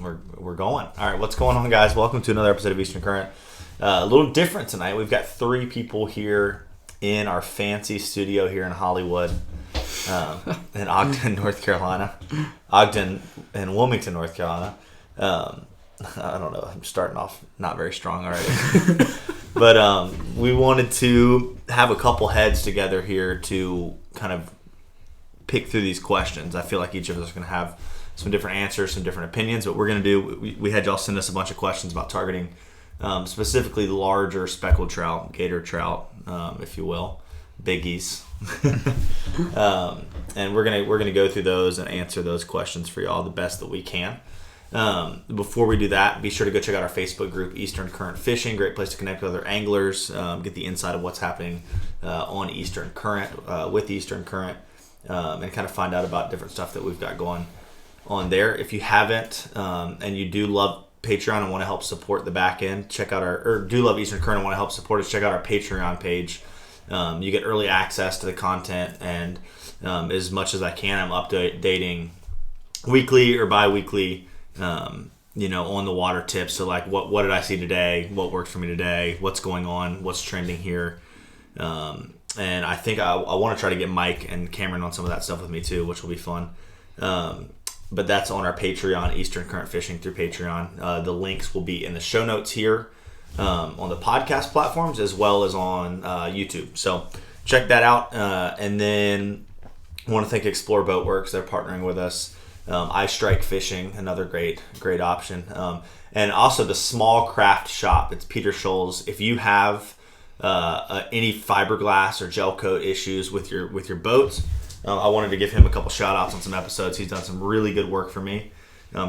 We're going. All right, what's going on, guys? Welcome to another episode of Eastern Current. A little different tonight. We've got 3 people here in our fancy studio here in Hollywood, in Ogden, North Carolina. Ogden and Wilmington, North Carolina. I don't know. I'm starting off not very strong already. But we wanted to have a couple heads together here to kind of pick through these questions. I feel like each of us is going to have some different answers, some different opinions. What we're going to do, we had y'all send us a bunch of questions about targeting specifically larger speckled trout, gator trout, if you will, biggies. And we're gonna go through those and answer those questions for y'all the best that we can. Before we do that, be sure to go check out our Facebook group, Eastern Current Fishing. Great place to connect with other anglers, get the inside of what's happening on Eastern Current, with Eastern Current, and kind of find out about different stuff that we've got going on there. If you haven't, and you do love Patreon and want to help support the back end, check out do love Eastern Current and want to help support us, check out our Patreon page. You get early access to the content, and as much as I can, I'm updating weekly or bi-weekly, on the water tips. So like, what did I see today? What worked for me today? What's going on? What's trending here? And I think I want to try to get Mike and Cameron on some of that stuff with me too, which will be fun. But that's on our Patreon, Eastern Current Fishing through Patreon. The links will be in the show notes here on the podcast platforms as well as on YouTube. So check that out. And then I want to thank Explore Boatworks. They're partnering with us. iStrike Fishing, another great option. And also the Small Craft Shop. It's Peter Scholes. If you have any fiberglass or gel coat issues with your boats, I wanted to give him a couple shout outs on some episodes. He's done some really good work for me.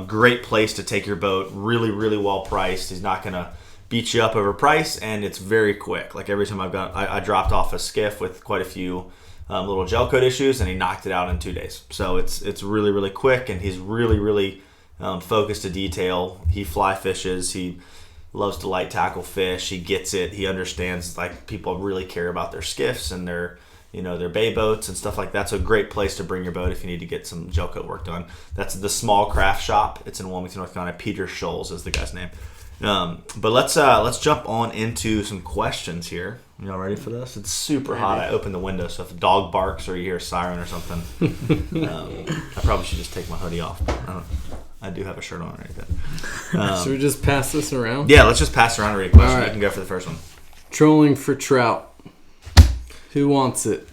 Great place to take your boat. Really, really well priced. He's not going to beat you up over price, and it's very quick. Like every time I dropped off a skiff with quite a few little gel coat issues, and he knocked it out in 2 days. So it's really, really quick, and he's really, really focused to detail. He fly fishes. He loves to light tackle fish. He gets it. He understands like people really care about their skiffs and their bay boats and stuff like that. So a great place to bring your boat if you need to get some gel coat work done. That's the Small Craft Shop. It's in Wilmington, North Carolina. Peter Scholes is the guy's name. But let's jump on into some questions here. Y'all ready for this? It's super hot. I opened the window, so if a dog barks or you hear a siren or something, I probably should just take my hoodie off. I do have a shirt on right there. Should we just pass this around? Yeah, let's just pass around and read a question. All right. You can go for the first one. Trolling for trout. Who wants it?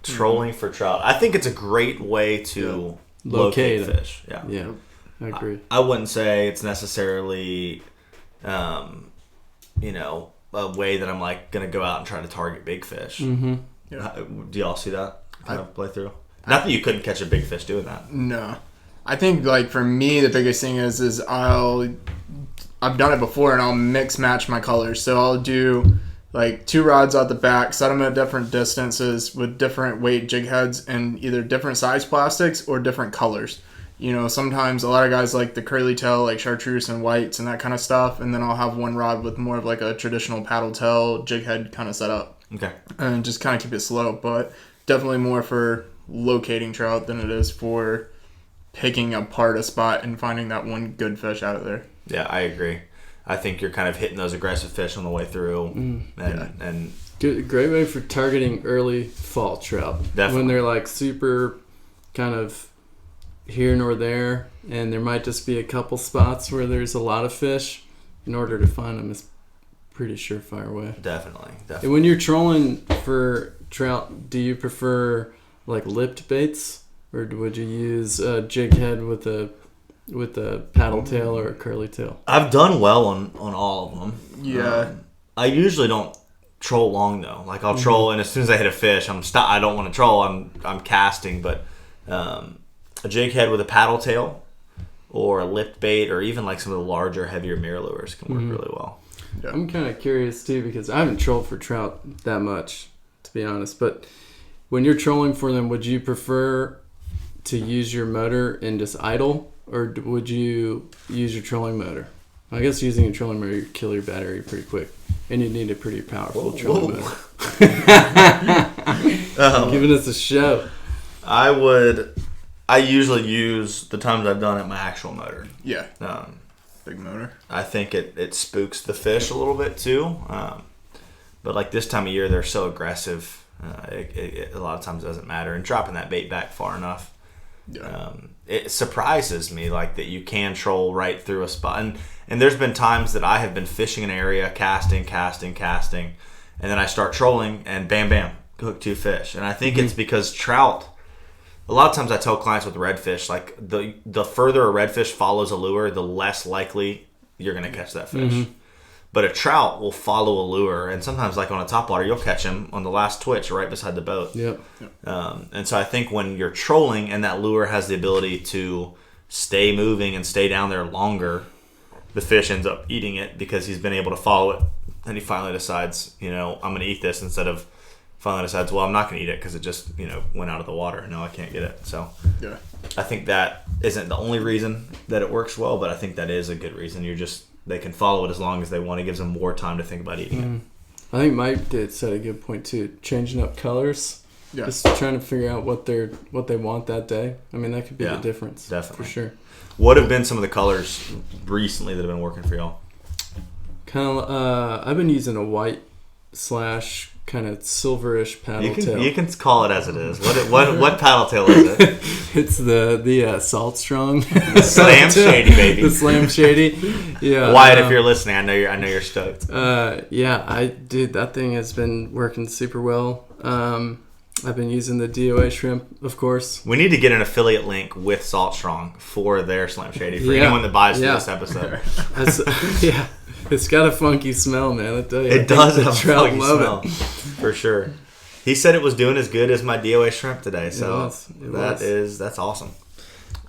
Trolling for trout. I think it's a great way to locate fish. Yeah, I agree. I wouldn't say it's necessarily, a way that I'm like going to go out and try to target big fish. Mm-hmm. Yeah. Do y'all see that kind of play through? Not that you couldn't catch a big fish doing that. No. I think like for me, the biggest thing is I've done it before and I'll mix match my colors. So I'll do like 2 rods out the back, set them at different distances with different weight jig heads and either different size plastics or different colors. Sometimes a lot of guys like the curly tail, like chartreuse and whites and that kind of stuff. And then I'll have 1 rod with more of like a traditional paddle tail jig head kind of setup. Okay. And just kind of keep it slow, but definitely more for locating trout than it is for picking apart a spot and finding that one good fish out of there. Yeah, I agree. I think you're kind of hitting those aggressive fish on the way through. And Good, great way for targeting early fall trout. Definitely. When they're like super kind of here nor there, and there might just be a couple spots where there's a lot of fish. In order to find them is pretty surefire way. Definitely. And when you're trolling for trout, do you prefer like lipped baits, or would you use a jig head with a paddle tail or a curly tail? I've done well on all of them. Yeah. I usually don't troll long though. Like I'll troll, and as soon as I hit a fish, I don't want to troll. I'm casting, but a jig head with a paddle tail or a lipped bait, or even like some of the larger, heavier mirror lures can work really well. Yeah. I'm kind of curious too, because I haven't trolled for trout that much, to be honest. But when you're trolling for them, would you prefer to use your motor and just idle, or would you use your trolling motor? I guess using a trolling motor, you kill your battery pretty quick, and you need a pretty powerful trolling motor. Giving us a show. I would I usually use the times I've done it my actual motor. Yeah. Big motor. I think it spooks the fish a little bit too. But like this time of year, they're so aggressive. It a lot of times doesn't matter. And dropping that bait back far enough, it surprises me like that you can troll right through a spot. And there's been times that I have been fishing an area, casting, and then I start trolling, and bam, bam, hook 2 fish. And I think it's because trout. A lot of times I tell clients with redfish, like the further a redfish follows a lure, the less likely you're going to catch that fish. But a trout will follow a lure, and sometimes, like on a topwater, you'll catch him on the last twitch right beside the boat. Yep. And so I think when you're trolling and that lure has the ability to stay moving and stay down there longer, the fish ends up eating it because he's been able to follow it. And he finally decides, I'm going to eat this, instead of finally decides, well, I'm not going to eat it because it just, went out of the water and now I can't get it. So yeah, I think that isn't the only reason that it works well, but I think that is a good reason. They can follow it as long as they want. It gives them more time to think about eating it. I think Mike did set a good point too. Changing up colors, just trying to figure out what they want that day. I mean, that could be the difference. Definitely, for sure. What have been some of the colors recently that have been working for y'all? Kind of, I've been using a white / kind of silverish paddle tail. You can call it as it is. What paddle tail is it? It's the Salt Strong. Slam Shady, baby. The Slam Shady. Yeah. Wyatt, if you're listening, I know you're stoked. That thing has been working super well. I've been using the DOA shrimp, of course. We need to get an affiliate link with Salt Strong for their Slam Shady for anyone that buys this episode. It's got a funky smell, man. I tell you, it does have a trout funky smell, for sure. He said it was doing as good as my DOA shrimp today, so that's awesome.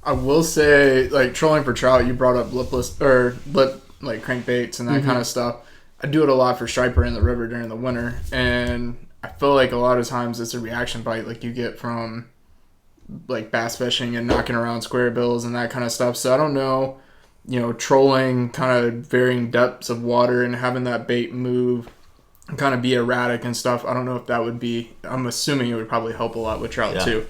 I will say, like, trolling for trout, you brought up lip like crankbaits and that kind of stuff. I do it a lot for striper in the river during the winter, and I feel like a lot of times it's a reaction bite like you get from like bass fishing and knocking around square bills and that kind of stuff. So I don't know, trolling kind of varying depths of water and having that bait move and kind of be erratic and stuff. I don't know if that would be, I'm assuming it would probably help a lot with trout too,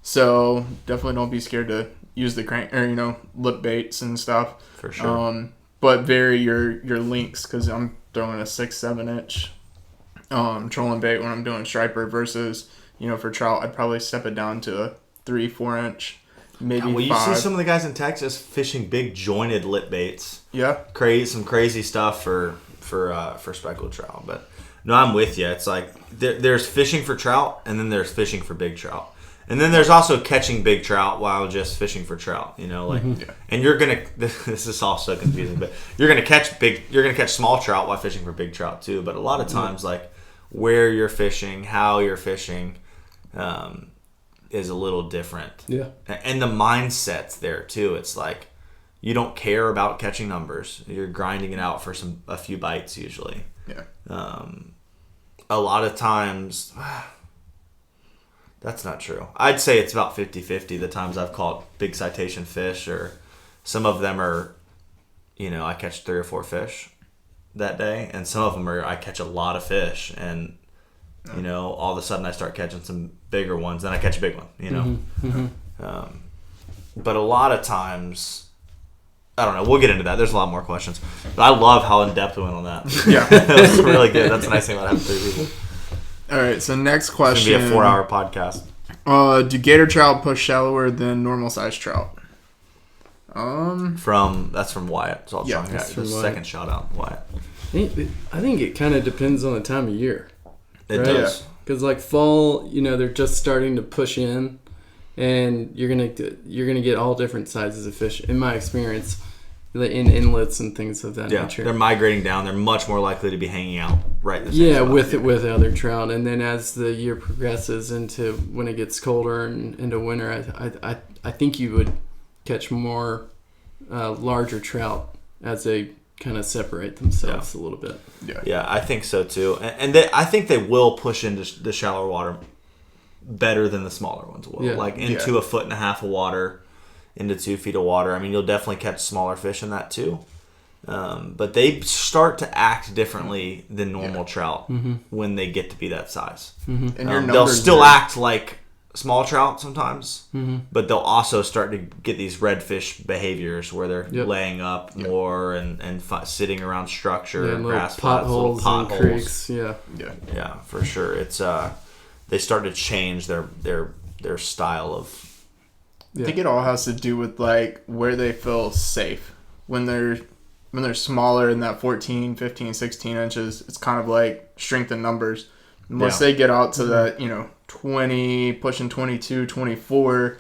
So definitely don't be scared to use the crank or, lip baits and stuff. For sure. But vary your lengths, because I'm throwing a 6-7 inch trolling bait when I'm doing striper versus, for trout, I'd probably step it down to a 3-4 inch, maybe 5. You see some of the guys in Texas fishing big jointed lip baits. Yeah. Some crazy stuff for speckled trout. But no, I'm with you. It's like there's fishing for trout, and then there's fishing for big trout. And then there's also catching big trout while just fishing for trout, and you're gonna. This is all so confusing, but you're gonna catch small trout while fishing for big trout too. But a lot of times, like where you're fishing, how you're fishing, is a little different. Yeah, and the mindset's there too. It's like you don't care about catching numbers. You're grinding it out for a few bites usually. Yeah. A lot of times. That's not true. I'd say it's about 50-50 the times I've caught big citation fish, or some of them are, I catch 3 or 4 fish that day, and some of them are I catch a lot of fish, and, all of a sudden I start catching some bigger ones, then I catch a big one, But a lot of times, I don't know, we'll get into that. There's a lot more questions. But I love how in-depth we went on that. Yeah. That was really good. That's a nice thing about having 3 people. All right, so next question. It's going to be a 4-hour podcast. Do gator trout push shallower than normal size trout? That's from Wyatt. So that's the second shout out, Wyatt. I think it kind of depends on the time of year. It does. Because like fall, they're just starting to push in, and you're gonna get all different sizes of fish. In my experience, in inlets and things of that nature. They're migrating down. They're much more likely to be hanging out right in the same spot. with other trout. And then as the year progresses into when it gets colder and into winter, I think you would catch more larger trout as they kind of separate themselves a little bit. Yeah, I think so too. And I think they will push into the shallower water better than the smaller ones will. Yeah. Like into 1.5 feet of water. Into 2 feet of water. I mean, you'll definitely catch smaller fish in that too. But they start to act differently than normal trout when they get to be that size. And they'll still act like small trout sometimes, but they'll also start to get these redfish behaviors where they're laying up more and sitting around structure and grass flats, little potholes and creeks. Yeah, for sure. It's they start to change their style of. I think it all has to do with like where they feel safe when they're smaller in that 14, 15, 16 inches. It's kind of like strength in numbers. Once they get out to that, 20, pushing 22, 24,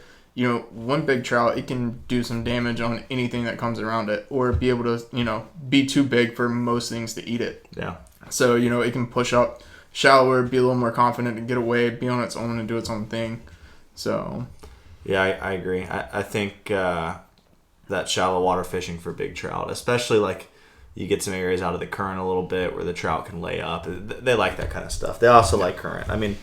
one big trout, it can do some damage on anything that comes around it, or be able to, be too big for most things to eat it. Yeah. So, it can push up shallower, be a little more confident and get away, be on its own and do its own thing. So. Yeah, I agree. I think that shallow water fishing for big trout, especially like you get some areas out of the current a little bit where the trout can lay up. They like that kind of stuff. They also like current. I mean,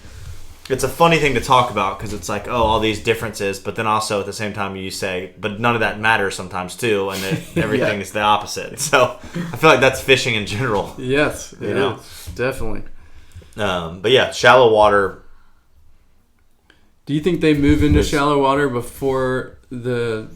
it's a funny thing to talk about because it's like, oh, all these differences, but then also at the same time you say, but none of that matters sometimes too, and everything is the opposite. So I feel like that's fishing in general. Yes, it is, definitely. But yeah, shallow water. Do you think they move into shallow water before the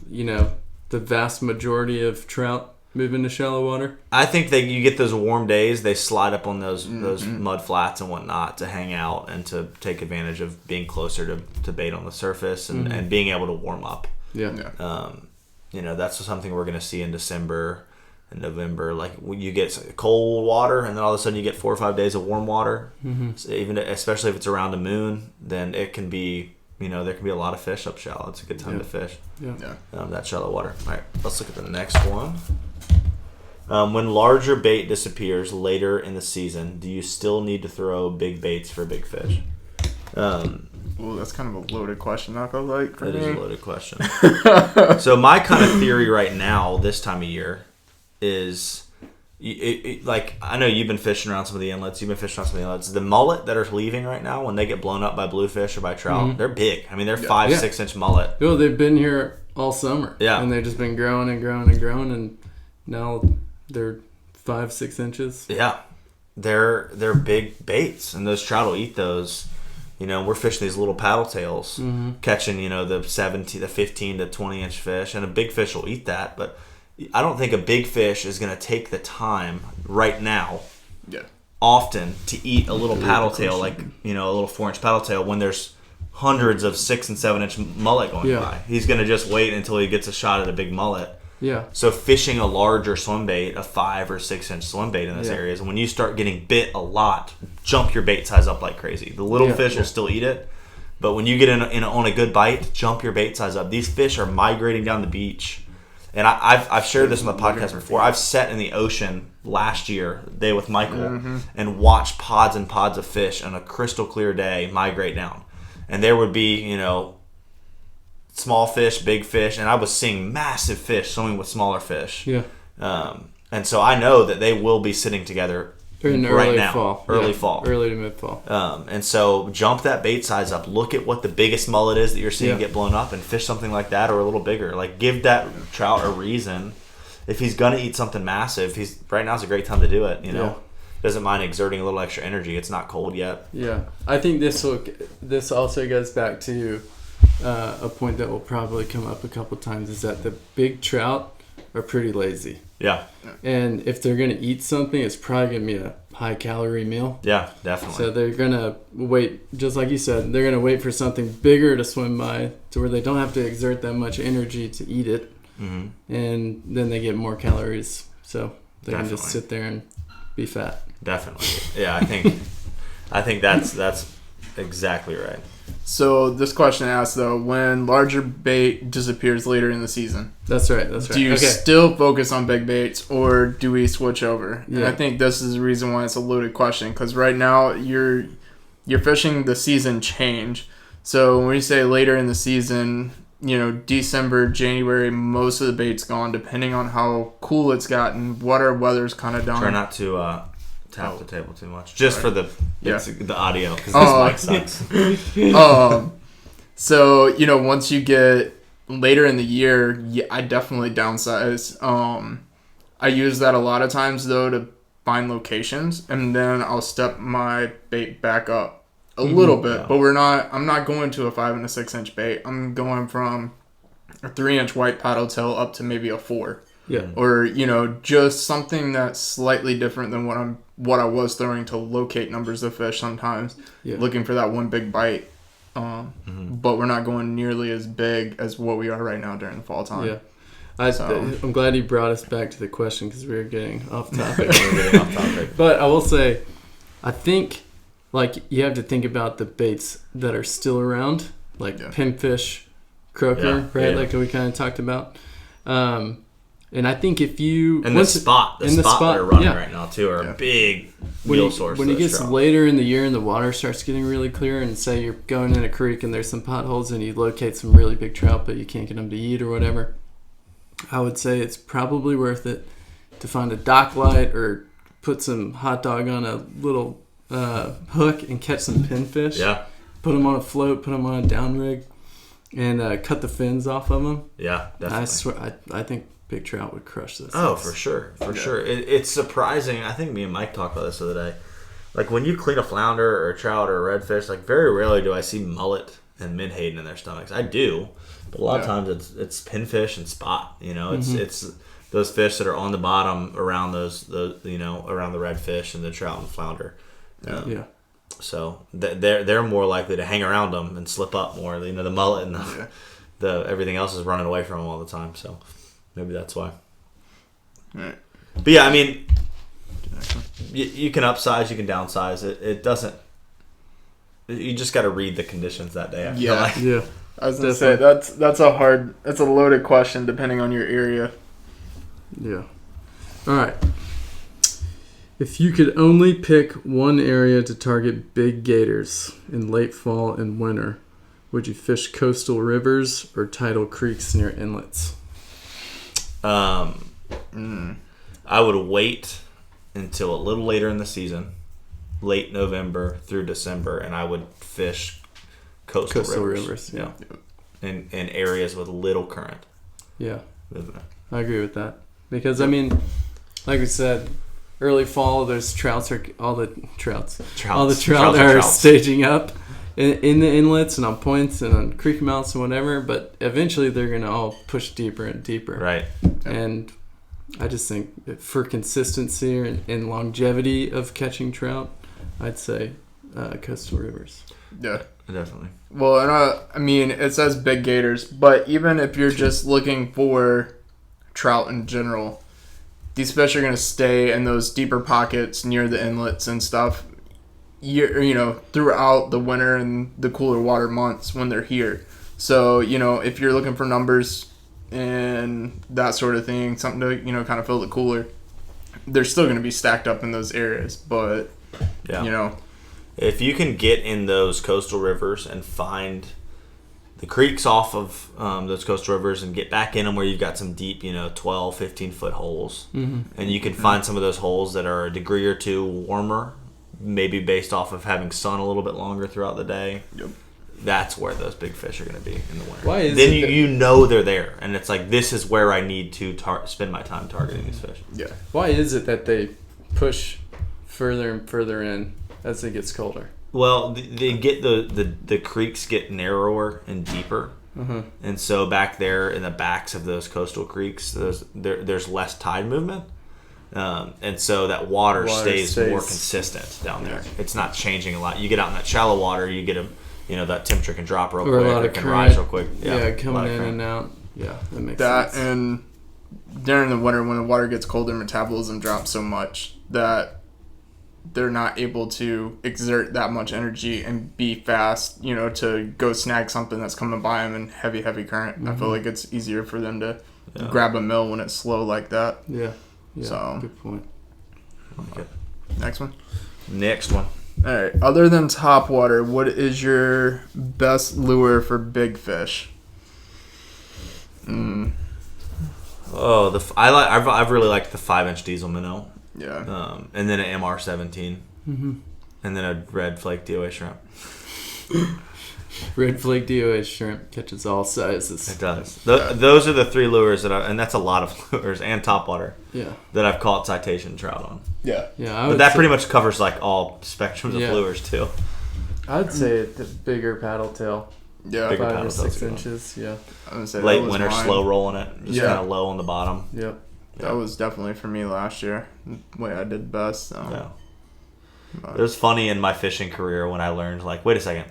vast majority of trout move into shallow water? I think you get those warm days, they slide up on those mud flats and whatnot to hang out and to take advantage of being closer to bait on the surface and being able to warm up. Yeah. That's something we're going to see in December and November. Like you get cold water and then all of a sudden you get 4 or 5 days of warm water. So especially if it's around a moon, then it can be, there can be a lot of fish up shallow. It's a good time to fish. That shallow water. All right, let's look at the next one. When larger bait disappears later in the season, do you still need to throw big baits for big fish? Well, that's kind of a loaded question, I feel like. That is a loaded question. So my kind of theory right now, this time of year, is like I know you've been fishing around some of the inlets. You've been fishing around some of the inlets. The mullet that are leaving right now, when they get blown up by bluefish or by trout, they're big. I mean, they're 5-6 inch mullet. Well, they've been here all summer. Yeah, and they've just been growing and growing and growing, and now they're 5-6 inches. Yeah, they're big baits, and those trout will eat those. We're fishing these little paddle tails, catching the 15 to 20 inch fish, and a big fish will eat that. But I don't think a big fish is going to take the time right now, often, to eat a little paddle tail, like a little 4-inch paddle tail, when there's hundreds of 6 and 7 inch mullet going by. He's going to just wait until he gets a shot at a big mullet. Yeah. So fishing a larger swim bait, a 5 or 6 inch swim bait in this area, is when you start getting bit a lot, jump your bait size up like crazy. The little fish will still eat it, but when you get on a good bite, jump your bait size up. These fish are migrating down the beach, and I've shared this on the podcast before. I've sat in the ocean last year, day with Michael, and watched pods and pods of fish on a crystal clear day migrate down, and there would be small fish, big fish, and I was seeing massive fish swimming with smaller fish. Yeah. And so I know that they will be sitting together right now. Early fall. Early to mid-fall. And so jump that bait size up. Look at what the biggest mullet is that you're seeing get blown up and fish something like that or a little bigger. Like, give that trout a reason. If he's going to eat something massive, right now's a great time to do it, Doesn't mind exerting a little extra energy. It's not cold yet. Yeah. I think this also goes back to a point that will probably come up a couple times, is that the big trout are pretty lazy. Yeah. And if they're going to eat something, it's probably going to be a high-calorie meal. Yeah, definitely. So they're going to wait, just like you said, they're going to wait for something bigger to swim by to where they don't have to exert that much energy to eat it. And then they get more calories. So they can just sit there and be fat. Definitely. Yeah, I think that's exactly right. So this question asks, though, when larger bait disappears later in the season. That's right. Do you still focus on big baits, or do we switch over? Yeah. And I think this is the reason why it's a loaded question, because right now you're fishing the season change. So when we say later in the season, December, January, most of the bait's gone, depending on how cool it's gotten, what our weather's kind of done. Try not to tap the table too much, just for the audio, because this mic sucks. So once you get later in the year, I definitely downsize. I use that a lot of times though to find locations, and then I'll step my bait back up. a little bit, Yeah. but I'm not going to a 5 and a 6 inch bait. I'm going from a 3-inch white paddle tail up to maybe a 4. Yeah. Or, just something that's slightly different than what I was throwing to locate numbers of fish sometimes. Yeah. Looking for that one big bite. But we're not going nearly as big as what we are right now during the fall time. Yeah. So- I'm glad you brought us back to the question because we were getting off topic. We're getting off topic. But I will say, I think you have to think about the baits that are still around, like Yeah. pinfish, croaker, Yeah, right? yeah. Like we kind of talked about. And I think if you And the spot that are running right now too are a big meal source. When for it those gets trout. later in the year and the water starts getting really clear, and say you're going in a creek and there's some potholes and you locate some really big trout, but you can't get them to eat or whatever, I would say it's probably worth it to find a dock light or put some hot dog on a little hook and catch some pinfish. Yeah, Put them on a float, put them on a down rig, and cut the fins off of them. yeah, definitely. I swear, I think big trout would crush this. Oh, for sure, sure. It's surprising. I think me and Mike talked about this the other day. Like when you clean a flounder or a trout or a redfish, like very rarely do I see mullet and menhaden in their stomachs. I do, but a lot of times it's pinfish and spot. It's those fish that are on the bottom around those around the redfish and the trout and flounder. Yeah. So they're more likely to hang around them and slip up more. The mullet and the everything else is running away from them all the time. So maybe that's why. Right. But yeah, I mean, you can upsize, you can downsize. It doesn't. You just got to read the conditions that day. I feel Yeah. like. Yeah. I was gonna say that's a loaded question depending on your area. Yeah. All right. If you could only pick one area to target big gators in late fall and winter, would you fish coastal rivers or tidal creeks near inlets? I would wait until a little later in the season, late November through December, and I would fish coastal rivers. Yeah. In areas with little current. Yeah. Isn't it? I agree with that. Because, I mean, like we said, early fall, there's all the trout are staging up in the inlets and on points and on creek mouths and whatever, but eventually they're going to all push deeper and deeper. Right. And I just think that for consistency and longevity of catching trout, I'd say coastal rivers. Yeah. Definitely. Well, and I mean, it says big gators, but even if you're just looking for trout in general, these fish are going to stay in those deeper pockets near the inlets and stuff, throughout the winter and the cooler water months when they're here. So, if you're looking for numbers and that sort of thing, something to, kind of fill the cooler, they're still going to be stacked up in those areas. But, if you can get in those coastal rivers and find the creeks off of those coastal rivers and get back in them where you've got some deep, 12, 15-foot holes, and you can find some of those holes that are a degree or two warmer, maybe based off of having sun a little bit longer throughout the day. Yep. That's where those big fish are going to be in the winter. Why is then it you know they're there, and it's like, this is where I need to spend my time targeting these fish. Yeah. Why is it that they push further and further in as it gets colder? Well, they get the creeks get narrower and deeper, and so back there in the backs of those coastal creeks, there's less tide movement, and so that water stays more consistent down there. It's not changing a lot. You get out in that shallow water, you get that temperature can drop real Or quick, a lot or of it can current. rise real quick. Coming in and out. Yeah, that makes That sense. and during the winter when the water gets colder, metabolism drops so much that they're not able to exert that much energy and be fast, to go snag something that's coming by them in heavy current. I feel like it's easier for them to grab a mill when it's slow like that. Yeah. So- good point. Okay. Next one. Next one. All right. Other than topwater, what is your best lure for big fish? Oh, I've really liked the 5-inch diesel minnow. Yeah. And then an MR17, and then a red flake DOA shrimp. Red flake DOA shrimp catches all sizes. It does. Those are the 3 lures and that's a lot of lures and topwater Yeah. that I've caught citation trout on. Yeah. Yeah. But that pretty much covers like all spectrums of Yeah. lures too. I'd say the bigger paddle tail, Yeah. Bigger 5 paddle or tail's 6 good. inches. Yeah. I would say Late that was winter, mine. slow rolling it, just Yeah. kind of low on the bottom. Yep. That was definitely for me last year. The way I did best. So. Yeah. But- It was funny in my fishing career when I learned, like, wait a second,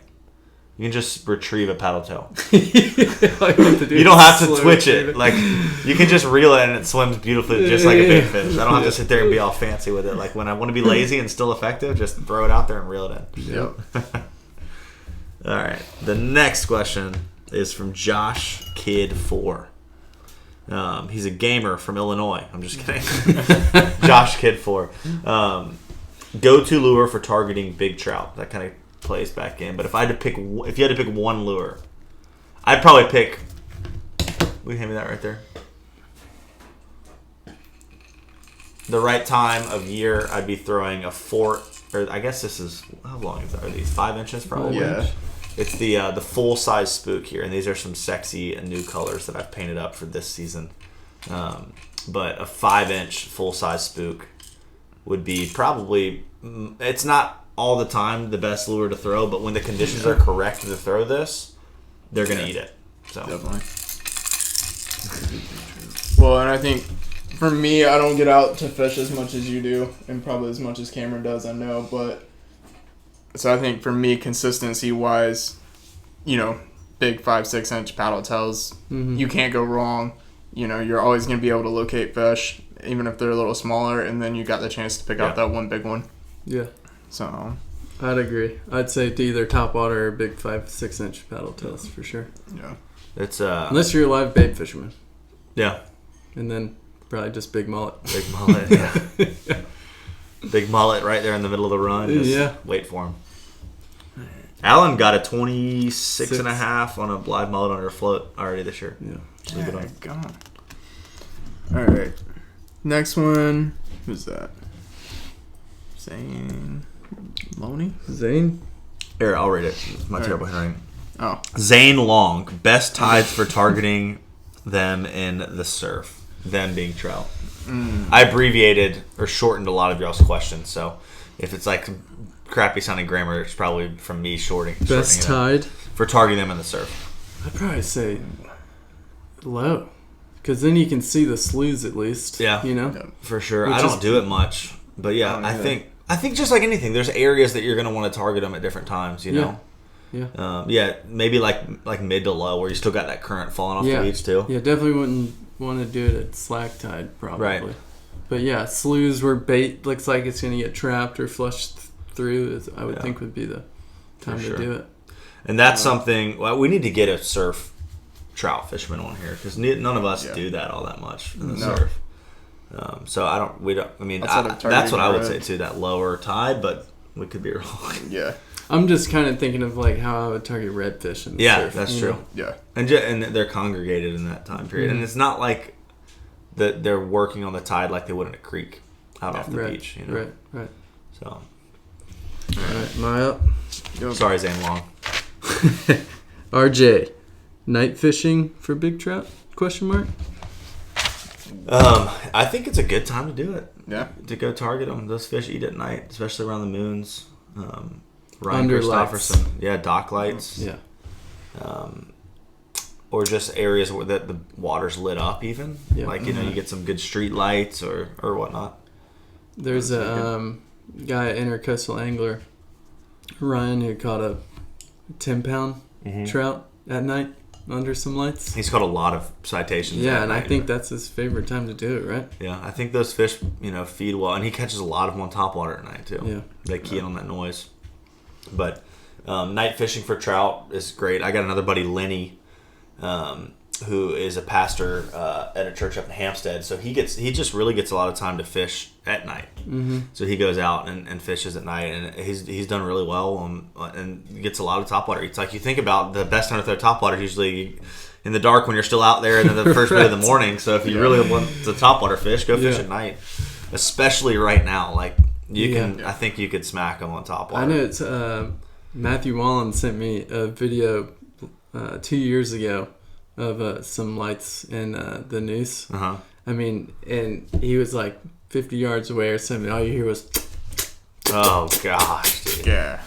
you can just retrieve a paddle tail. You don't have to twitch it. Like, you can just reel it and it swims beautifully, just like a big fish. I don't have to sit there and be all fancy with it. Like, when I want to be lazy and still effective, just throw it out there and reel it in. Yep. All right. The next question is from Josh Kid 4. He's a gamer from Illinois. I'm just kidding. Josh Kid 4. Go-to lure for targeting big trout. That kind of plays back in. But if you had to pick one lure, I'd probably pick. Will you hand me that right there? The right time of year, I'd be throwing a 4. Or I guess this is, how long are these? 5 inches probably. Yeah. It's the full size spook here, and these are some sexy and new colors that I've painted up for this season. But a 5-inch full size spook would be probably. It's not all the time the best lure to throw, but when the conditions are correct to throw this, they're gonna eat it. So Definitely. Well, and I think for me, I don't get out to fish as much as you do, and probably as much as Cameron does, I know. But so I think for me, consistency wise, big 5-6 inch paddle tails, you can't go wrong. You're always going to be able to locate fish, even if they're a little smaller, and then you got the chance to pick out that one big one. Yeah. So I'd agree. I'd say to either topwater or big 5-6 inch paddle tails for sure. yeah, it's Unless you're a live bait fisherman, yeah, and then probably just big mullet. big mullet, yeah. Big mullet right there in the middle of the run. Just Yeah. wait for him. Alan got a 26 and a half on a live mullet under a float already this year. Yeah. Leave it there on. you go. All right, next one. Who's that? Zane Loney? Zane. Here, I'll read it. It's my terrible handwriting. Oh, Zane Long, best tides for targeting them in the surf. Them being trout. I abbreviated or shortened a lot of y'all's questions, so if it's like crappy sounding grammar, it's probably from me shortening Best it up. tide. For targeting them in the surf. I'd probably say low, because then you can see the sloughs at least. Yeah. yeah. For sure. Which I don't is- do it much, but yeah, don't I either. think just like anything, there's areas that you're going to want to target them at different times, you know. Yeah. Maybe like mid to low where you still got that current falling off Yeah. the beach too. Yeah, definitely wouldn't want to do it at slack tide, probably. Right. But yeah, sloughs where bait looks like it's going to get trapped or flushed through, I would Yeah. think would be the time sure. to do it. And that's something. Well, we need to get a surf trout fisherman on here because none of us Yeah. do that all that much in the No. surf. So I don't. We don't. I mean, Outside of that's targeting what I would the say red. too. That lower tide, but we could be wrong. Yeah, I'm just kind of thinking of like how I would target redfish in the Yeah, surf. that's you true. know? yeah, And they're congregated in that time period, and it's not like that they're working on the tide like they would in a creek out off the Right, beach. You know? right. So All right, my up. sorry, Zane Long. RJ, night fishing for big trout? Question mark. I think it's a good time to do it. yeah. To go target them. Those fish eat at night, especially around the moons. Ryan Under Christofferson. Yeah, dock lights. Yeah. Or just areas where the water's lit up even. Yeah. Like, you get some good street lights or whatnot. There's a guy at Intercoastal Angler, Ryan, who caught a 10-pound trout at night under some lights. He's caught a lot of citations. Yeah, that and I night. think that's his favorite time to do it, right? Yeah, I think those fish, feed well. And he catches a lot of them on topwater at night, too. Yeah. They key in on that noise. But night fishing for trout is great. I got another buddy, Lenny, who is a pastor at a church up in Hampstead. So he just really gets a lot of time to fish at night. Mm-hmm. So he goes out and fishes at night, and he's done really well and gets a lot of topwater. It's like you think about the best time to throw topwater is usually in the dark when you're still out there, and then the first bit of the morning. So if you really want to topwater fish, go fish at night, especially right now. Like you can, I think you could smack them on topwater. I know it's Matthew Wallen sent me a video 2 years ago of some lights in the noose. Uh-huh. I mean, and he was like 50 yards away or something. All you hear was, Oh gosh, dude. Yeah.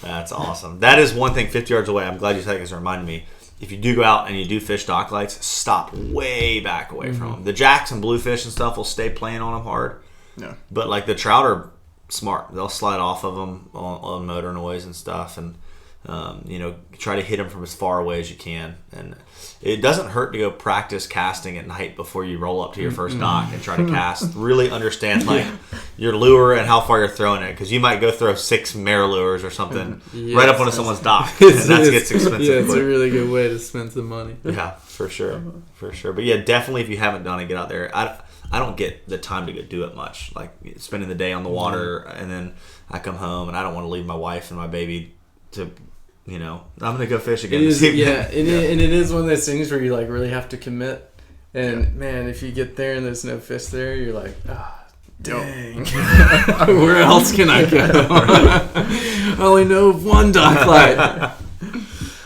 That's awesome. That is one thing 50 yards away. I'm glad you said it because it reminded me. If you do go out and you do fish dock lights, stop way back away from them. The jacks and bluefish and stuff will stay playing on them hard. Yeah. But like the trout are smart. They'll slide off of them on motor noise and stuff, and try to hit them from as far away as you can. And it doesn't hurt to go practice casting at night before you roll up to your first dock and try to cast. Really understand like your lure and how far you're throwing it, because you might go throw 6 MirrOlures or something right up onto someone's dock, and that gets expensive. Yeah, it's quick. a really good way to spend some money. Yeah, for sure. But yeah, definitely if you haven't done it, get out there. I don't get the time to go do it much. Like spending the day on the water, and then I come home and I don't want to leave my wife and my baby to, I'm gonna go fish again. And it is one of those things where you like really have to commit. And man, if you get there and there's no fish there, you're like, dang. Where else can I go? I only know of one dock light.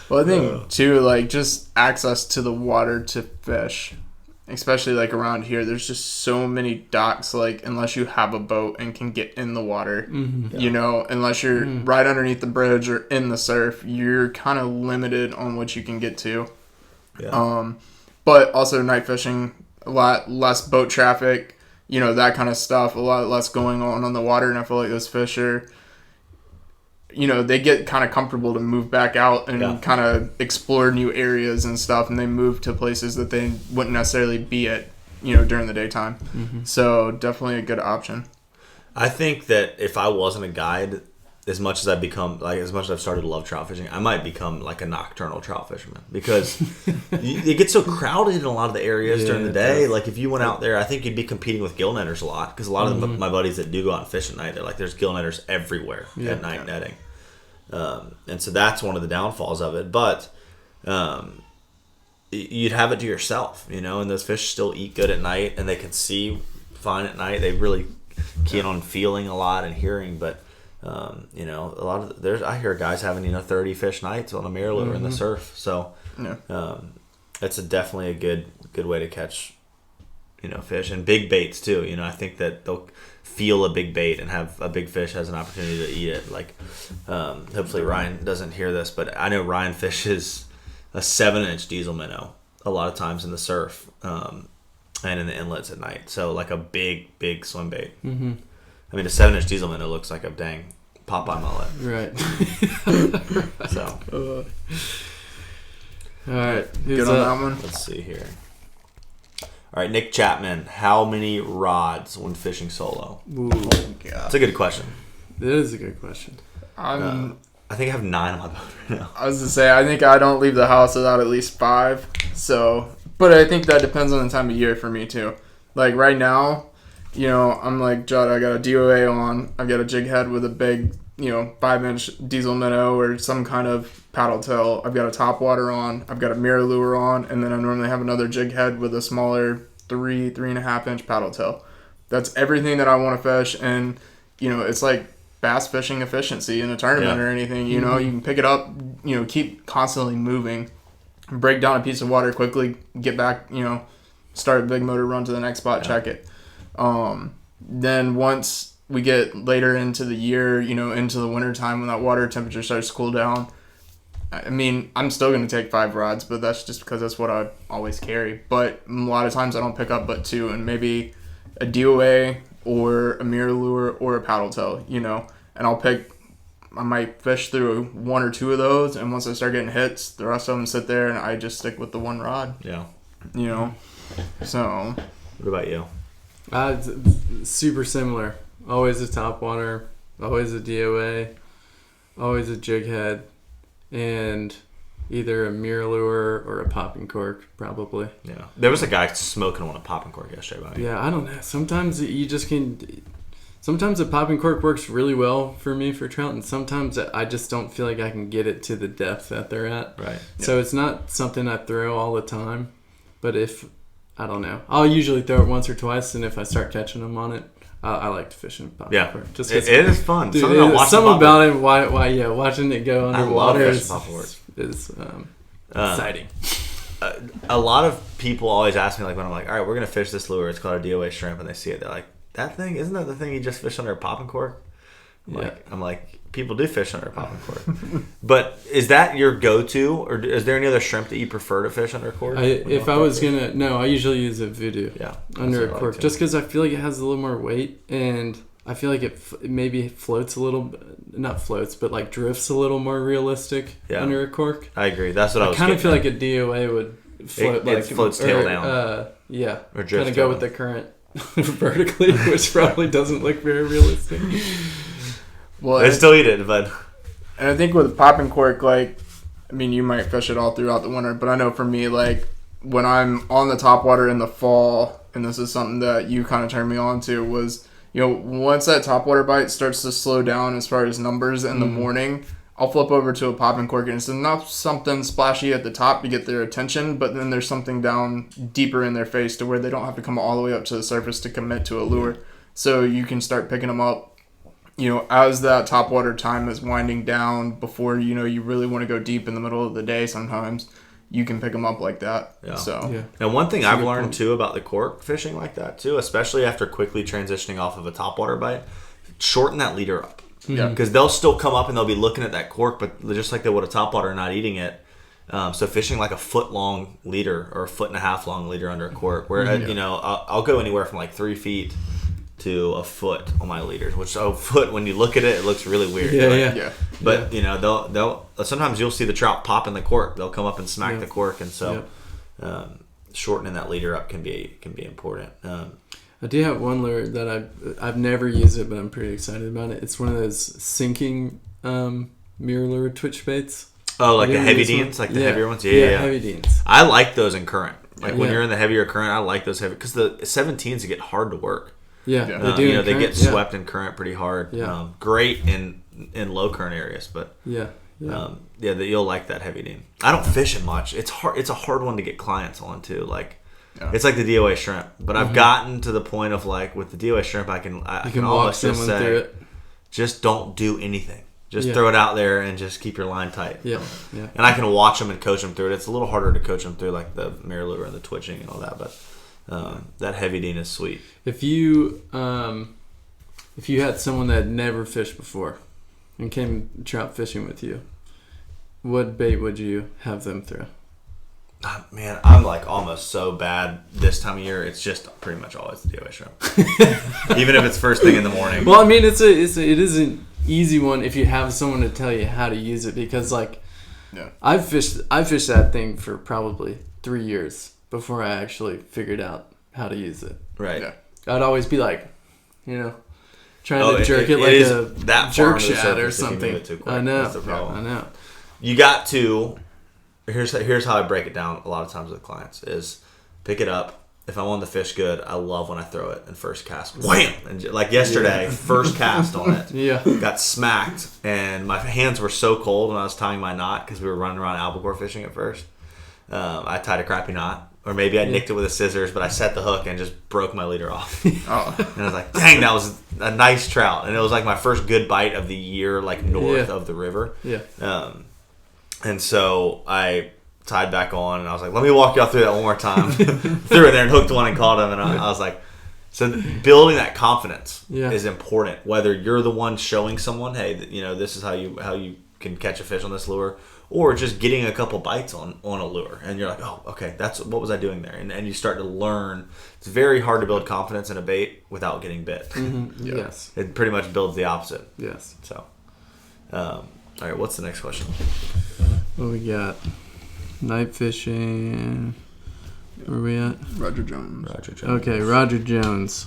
Well, I think too, like just access to the water to fish, especially like around here. There's just so many docks. Like unless you have a boat and can get in the water, unless you're right underneath the bridge or in the surf, you're kind of limited on what you can get to. Yeah. But also night fishing, a lot less boat traffic, that kind of stuff. A lot less going on the water, and I feel like those fish are. They get kind of comfortable to move back out and kind of explore new areas and stuff, and they move to places that they wouldn't necessarily be at, during the daytime. Mm-hmm. So definitely a good option. I think that if I wasn't a guide, as much as I've started to love trout fishing, I might become like a nocturnal trout fisherman, because it gets so crowded in a lot of the areas during the day. Like if you went out there, I think you'd be competing with gill netters a lot, because a lot of my buddies that do go out and fish at night, they're like, there's gill netters everywhere at night netting. And so that's one of the downfalls of it. But you'd have it to yourself, and those fish still eat good at night, and they can see fine at night. They really key in on feeling a lot and hearing, but a lot of I hear guys having 30 fish nights on a MirrOlure in the surf. So it's definitely a good way to catch fish, and big baits too. I think that they'll feel a big bait and have a big fish has an opportunity to eat it. Like hopefully Ryan doesn't hear this, but I know Ryan fishes a 7-inch diesel minnow a lot of times in the surf and in the inlets at night. So like a big swim bait. Mm-hmm. I mean, a 7-inch diesel minnow looks like a dang Popeye mullet. Right. So. All right. Good on that one. Let's see here. All right, Nick Chapman. How many rods when fishing solo? Ooh. That's a good question. That is a good question. I think I have 9 on my boat right now. I was to say, I think I don't leave the house without at least 5. So, but I think that depends on the time of year for me too. Like right now, I'm like Judd. I got a DOA on. I've got a jig head with a big, 5-inch diesel minnow or some kind of paddle tail. I've got a topwater on. I've got a MirrOlure on, and then I normally have another jig head with a smaller 3.5-inch paddle tail. That's everything that I want to fish, and it's like bass fishing efficiency in a tournament or anything. You can pick it up, keep constantly moving, break down a piece of water quickly, get back, start a big motor, run to the next spot, check it. Then once we get later into the year, into the winter time when that water temperature starts to cool down, I mean, I'm still going to take 5 rods, but that's just because that's what I always carry. But a lot of times I don't pick up but 2, and maybe a DOA or a MirrOlure or a paddle tail, and I might fish through 1 or 2 of those, and once I start getting hits, the rest of them sit there, and I just stick with the 1 rod. Yeah. So. What about you? Super similar. Always a topwater, always a DOA, always a jig head, and either a MirrOlure or a popping cork, probably. Yeah. There was a guy smoking on a popping cork yesterday by me. Yeah, I don't know. Sometimes you just can. Sometimes a popping cork works really well for me for trout, and sometimes I just don't feel like I can get it to the depth that they're at. Right. So it's not something I throw all the time, but I don't know, I'll usually throw it once or twice, and if I start catching them on it, I like to fish in popping cork. Just it is fun. Dude, something about it. Why watching it go underwater is exciting. A lot of people always ask me, like, when I'm like, all right, we're gonna fish this lure. It's called a DOA shrimp, and they see it, they're like, that thing, isn't that the thing you just fished under a popping cork? I'm like, people do fish under a popping cork. But is that your go-to, or is there any other shrimp that you prefer to fish under a cork? If I was gonna, no, I usually use a Voodoo. Yeah, under a that's what I cork, like just because I feel like it has a little more weight, and I feel like it maybe floats a little, not floats, but like drifts a little more realistic under a cork. I agree. That's what I was. Kind of feel like a DOA would float it floats tail down. Yeah, or kind of go with the current vertically, which probably doesn't look very realistic. Well, I still eat it, but and I think with popping cork, like, I mean, you might fish it all throughout the winter, but I know for me, like, when I'm on the topwater in the fall, and this is something that you kind of turned me on to, was, you know, once that topwater bite starts to slow down as far as numbers in the morning, I'll flip over to a popping cork, and it's enough something splashy at the top to get their attention, but then there's something down deeper in their face to where they don't have to come all the way up to the surface to commit to a lure. So you can start picking them up, you know, as that topwater time is winding down before, you know, you really want to go deep in the middle of the day sometimes. You can pick them up like that. Yeah. So Yeah. And one thing I've learned too about the cork fishing like that too, especially after quickly transitioning off of a topwater bite, shorten that leader up. Yeah. Because they'll still come up and they'll be looking at that cork, but just like they would a topwater, not eating it. So fishing like a foot long leader or a foot and a half long leader under a cork, where you know I'll go anywhere from like 3 feet to a foot on my leaders. Which a foot, when you look at it, it looks really weird. yeah. But you know they'll sometimes you'll see the trout pop in the cork. They'll come up and smack the cork, and so shortening that leader up can be important. I do have one lure that I've never used it, but I'm pretty excited about it. It's one of those sinking mirror lure twitch baits. Oh, like You the ever heavy use one? deans, like the Yeah. heavier ones. Yeah. Heavy deans. I like those in current. Like when Yeah. you're in the heavier current, I like those heavy because the 17s get hard to work. Yeah, Yeah. they do. You in know, they current. get swept in current pretty hard. Yeah. Great in low current areas, but Yeah. you'll like that heavy dean. I don't fish it much. It's hard. It's a hard one to get clients on too. Like. Yeah. It's like the DOA shrimp, but I've gotten to the point of like with the DOA shrimp, I can walk almost just someone say, through it. just don't do anything. Just Yeah. throw it out there and just keep your line tight. Yeah. Yeah. And I can watch them and coach them through it. It's a little harder to coach them through like the mirror lure and the twitching and all that, but that heavy dean is sweet. If you had someone that had never fished before and came trout fishing with you, what bait would you have them throw? Man, I'm like almost so bad this time of year. It's just pretty much always the DOA shrimp, even if it's first thing in the morning. Well, I mean, it is an easy one if you have someone to tell you how to use it, because like, I fished that thing for probably 3 years before I actually figured out how to use it. Right. Yeah. I'd always be like, you know, trying to jerk it like is a that jerk far under the shad or surface if you move something. it too quick. I know. That's the problem. I know. You got to. Here's how I break it down a lot of times with clients is pick it up. If I want the fish good, I love when I throw it and first cast, wham! And like yesterday, first cast on it, Yeah. got smacked, and my hands were so cold when I was tying my knot because we were running around albacore fishing at first. I tied a crappy knot, or maybe I nicked it with a scissors, but I set the hook and just broke my leader off. Oh. And I was like, dang, that was a nice trout, and it was like my first good bite of the year, like north of the river. Yeah. And so I tied back on, and I was like, let me walk y'all through that one more time. Threw it there and hooked one and caught him, and I was like, so building that confidence is important. Whether you're the one showing someone, hey, you know, this is how you can catch a fish on this lure, or just getting a couple bites on a lure, and you're like, oh, okay, that's what was I doing there, and you start to learn. It's very hard to build confidence in a bait without getting bit. Mm-hmm. Yes. It pretty much builds the opposite. Yes. So, all right, what's the next question? What we got? Night fishing. Where are we at? Roger Jones. Okay, Roger Jones.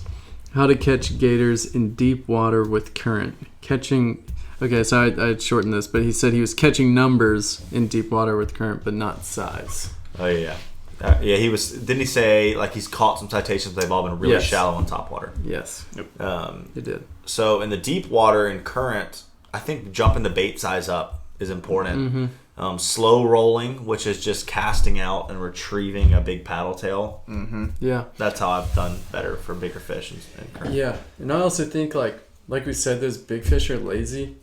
How to catch gators in deep water with current. Catching. Okay, so I shortened this, but he said he was catching numbers in deep water with current, but not size. Oh yeah. Yeah, he was. Didn't he say like he's caught some citations? They've all been really shallow on top water. Yes. He did. So in the deep water and current, I think jumping the bait size up is important. Mm-hmm. Slow rolling, which is just casting out and retrieving a big paddle tail. Mm-hmm. Yeah. That's how I've done better for bigger fish and current. Yeah, and I also think like we said, those big fish are lazy.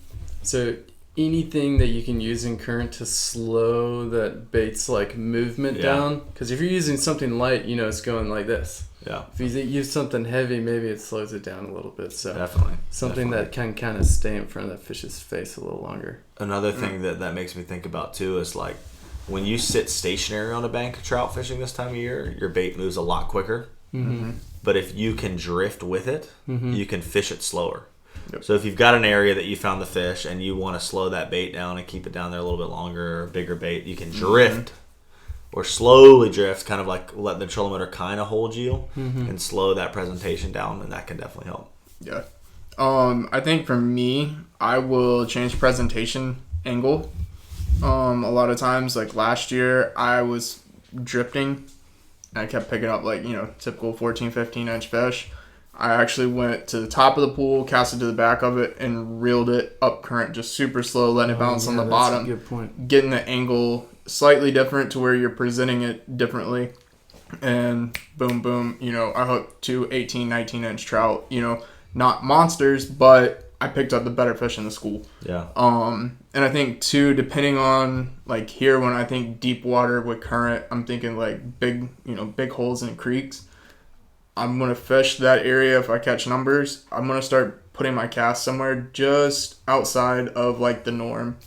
So anything that you can use in current to slow that bait's like movement down? Because if you're using something light, it's going like this. Yeah. If you use something heavy, maybe it slows it down a little bit. So Definitely. something that can kind of stay in front of that fish's face a little longer. Another thing that makes me think about too is like when you sit stationary on a bank of trout fishing this time of year, your bait moves a lot quicker. Mm-hmm. But if you can drift with it, you can fish it slower. Yep. So if you've got an area that you found the fish and you want to slow that bait down and keep it down there a little bit longer, or bigger bait, you can drift or slowly drift, kind of like let the trolling motor kind of hold you and slow that presentation down, and that can definitely help. Yeah. I think for me, I will change presentation angle. A lot of times, like last year, I was drifting. And I kept picking up typical 14, 15 inch fish. I actually went to the top of the pool, casted to the back of it, and reeled it up current, just super slow, letting it bounce on the bottom. That's a good point. Getting the angle slightly different to where you're presenting it differently. And boom, boom, I hooked 2 18, 19 inch trout. Not monsters, but I picked up the better fish in the school. Yeah. And I think too, depending on like here, when I think deep water with current, I'm thinking like big holes in creeks. I'm going to fish that area. If I catch numbers, I'm going to start putting my cast somewhere just outside of like the norm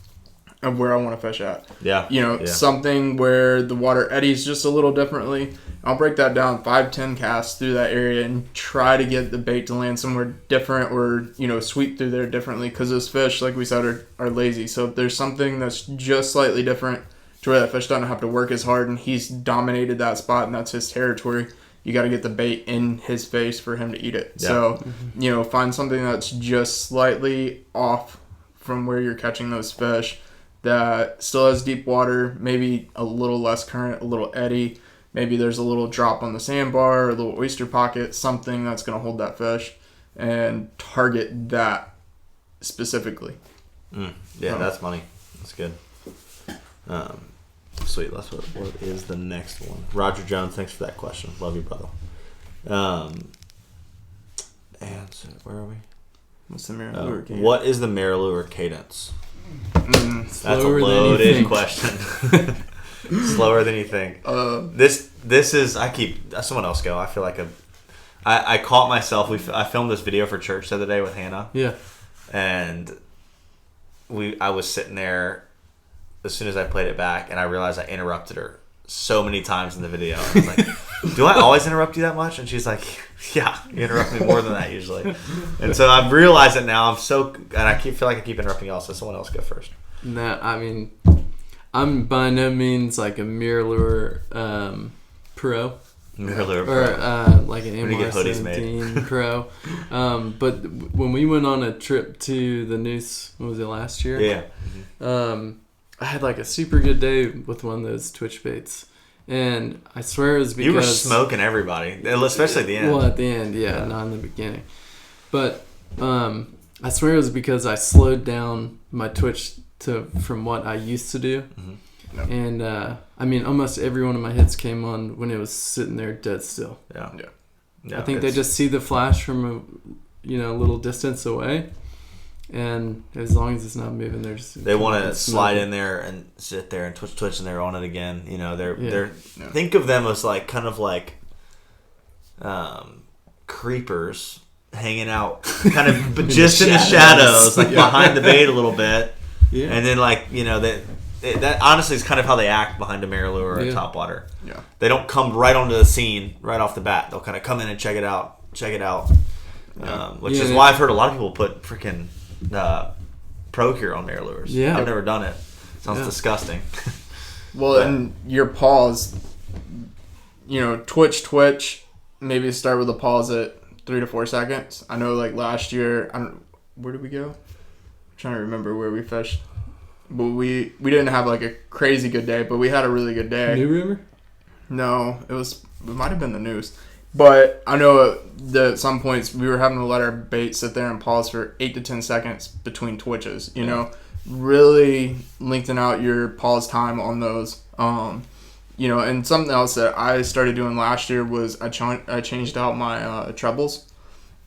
of where I want to fish at. Yeah. Something where the water eddies just a little differently. I'll break that down 5-10 casts through that area and try to get the bait to land somewhere different, or sweep through there differently, because those fish, like we said, are lazy. So if there's something that's just slightly different to where that fish doesn't have to work as hard and he's dominated that spot and that's his territory, you got to get the bait in his face for him to eat it. Yeah. So find something that's just slightly off from where you're catching those fish, that still has deep water, maybe a little less current, a little eddy. Maybe there's a little drop on the sandbar, a little oyster pocket, something that's going to hold that fish, and target that specifically. Yeah, that's money. That's good. Sweet. What is the next one? Roger Jones, thanks for that question. Love you, brother. And so where are we? What's the mirror lure cadence? What is the mirror lure cadence? That's a Slower than you loaded think. question. Slower than you think. This is, someone else go. I feel like I caught myself. I filmed this video for church the other day with Hannah. Yeah. And I was sitting there as soon as I played it back, and I realized I interrupted her so many times in the video. I was like, do I always interrupt you that much? And she's like, yeah, you interrupt me more than that usually. And so I've realized it now. And I feel like I keep interrupting y'all, so someone else go first. No, I mean, I'm by no means like a mirror lure pro. Mirror lure Or pro. like an We need to get hoodies MR17 pro. But when we went on a trip to the Noose, what was it, last year? Yeah. I had like a super good day with one of those Twitch baits. And I swear it was because... You were smoking everybody, especially at the end. Well, at the end, yeah, not in the beginning. But I swear it was because I slowed down my Twitch from what I used to do. Mm-hmm. Yep. And I mean, almost every one of my hits came on when it was sitting there dead still. Yeah. I think they just see the flash from a little distance away, and as long as it's not moving, they want to slide in there and sit there and twitch, and they're on it again. Think of them as like kind of like creepers hanging out, kind of, but just in the shadows, like behind the bait a little bit. Yeah. And then that honestly is kind of how they act behind a mirror lure or a topwater. Yeah. They don't come right onto the scene right off the bat. They'll kind of come in and check it out. Which is why I've heard a lot of people put freaking Pro-Cure on mirror lures. Yeah. I've never done it. Sounds disgusting. Well, and your pause, twitch, maybe start with a pause at 3 to 4 seconds. I know, like last year, where did we go? I'm trying to remember where we fished. But we didn't have like a crazy good day, but we had a really good day. New River? No, it might have been the Noose. But I know that at some points we were having to let our bait sit there and pause for 8 to 10 seconds between twitches. Really lengthen out your pause time on those. And something else that I started doing last year was I changed out my trebles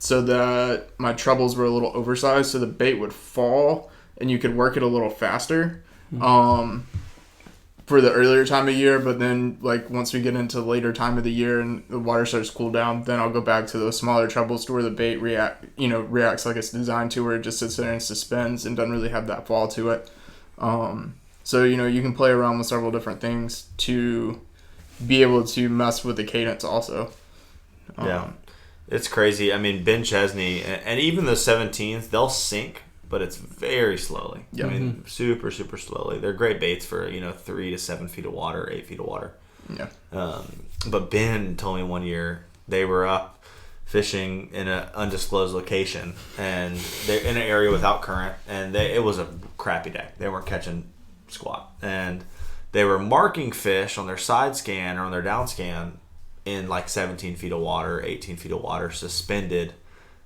so that my trebles were a little oversized, so the bait would fall and you could work it a little faster for the earlier time of year. But then like once we get into later time of the year and the water starts to cool down, then I'll go back to those smaller trebles to where the bait reacts like it's designed to, where it just sits there and suspends and doesn't really have that fall to it. So you can play around with several different things to be able to mess with the cadence also. Yeah, it's crazy. I mean, Ben Chesney and even the 17s, they'll sink, but it's very slowly. Yeah. I mean, super, super slowly. They're great baits for 3 to 7 feet of water, 8 feet of water. Yeah. But Ben told me one year they were up fishing in an undisclosed location, and they're in an area without current, and it was a crappy day. They weren't catching squat, and they were marking fish on their side scan or on their down scan in like 17 feet of water, 18 feet of water, suspended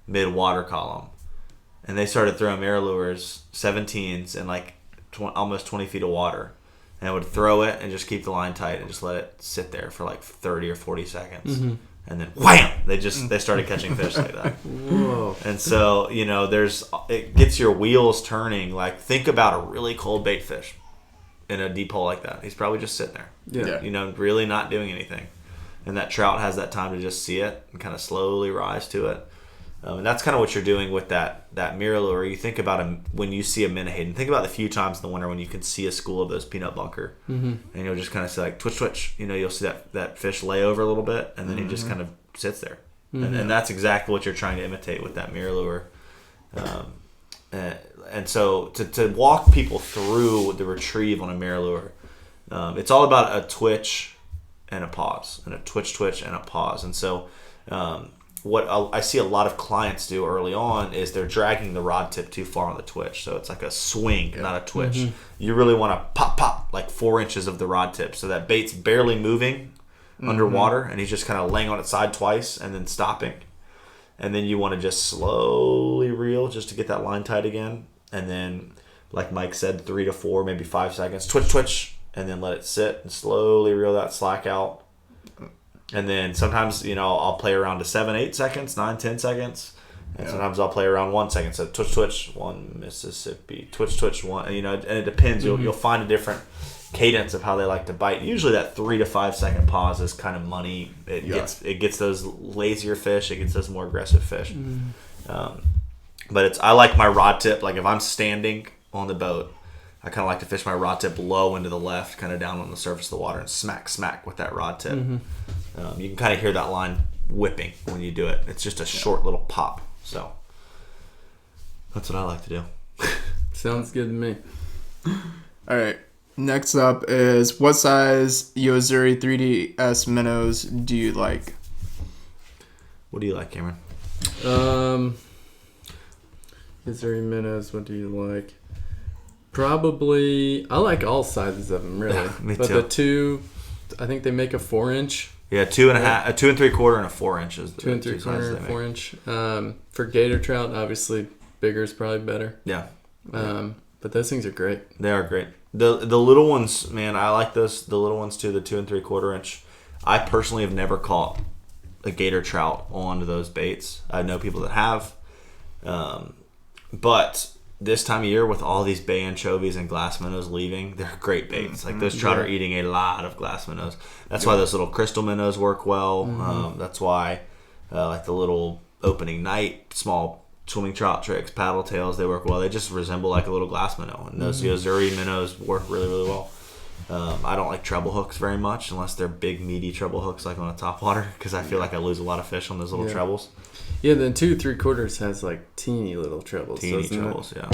mid-water column. And they started throwing MirrOlures, 17s, in like almost 20 feet of water. And would throw it and just keep the line tight and just let it sit there for like 30 or 40 seconds. Mm-hmm. And then wham! They started catching fish like that. Whoa. And so, it gets your wheels turning. Like, think about a really cold bait fish in a deep hole like that. He's probably just sitting there. Yeah. Really not doing anything. And that trout has that time to just see it and kind of slowly rise to it. And that's kind of what you're doing with that MirrOlure. You think about when you see a Menhaden. Think about the few times in the winter when you can see a school of those peanut bunker. Mm-hmm. And you'll just kind of see like twitch, twitch. You'll see that fish lay over a little bit, and then he just kind of sits there. Mm-hmm. And that's exactly what you're trying to imitate with that MirrOlure. And so to walk people through the retrieve on a MirrOlure, it's all about a twitch and a pause, and a twitch and a pause. And so what I see a lot of clients do early on is they're dragging the rod tip too far on the twitch. So it's like a swing, not a twitch. Mm-hmm. You really want to pop like 4 inches of the rod tip so that bait's barely moving underwater, and he's just kind of laying on its side twice and then stopping. And then you want to just slowly reel just to get that line tight again. And then, like Mike said, 3 to 4, maybe 5 seconds, twitch, and then let it sit and slowly reel that slack out. And then sometimes, I'll play around to 7, 8 seconds, 9, 10 seconds. And sometimes I'll play around 1 second. So twitch, 1 Mississippi, twitch, 1. And it depends. Mm-hmm. You'll find a different cadence of how they like to bite. Usually that 3 to 5 second pause is kind of money. It gets those lazier fish. It gets those more aggressive fish. Mm-hmm. But I like my rod tip. Like if I'm standing on the boat, I kind of like to fish my rod tip low into the left, kind of down on the surface of the water, and smack with that rod tip. Mm-hmm. You can kind of hear that line whipping when you do it. It's just a short little pop. So that's what I like to do. Sounds good to me. All right. Next up is, what size Yo-Zuri 3DS minnows do you like? What do you like, Cameron? Yo-Zuri minnows, what do you like? Probably, I like all sizes of them, really. Yeah, me but too. the two, I think they make a 4-inch. Yeah, 2 and a half, a 2 3/4, and a 4 inches. 2 3/4 and 4-inch. For gator trout, obviously, bigger is probably better. Yeah. But those things are great. They are great. The little ones, man, I like those. The little ones too. The 2 3/4 inch. I personally have never caught a gator trout on those baits. I know people that have, but this time of year with all these bay anchovies and glass minnows leaving, they're great baits. Like those trout are eating a lot of glass minnows. That's why those little crystal minnows work well. That's why like the little opening night small swimming trout tricks, paddle tails, they work well. They just resemble like a little glass minnow, and those Yo-Zuri minnows work really, really well. I don't like treble hooks very much unless they're big meaty treble hooks like on a topwater, because I feel like I lose a lot of fish on those little trebles. Yeah, then 2 3/4 has like teeny little trebles. Teeny trebles, yeah.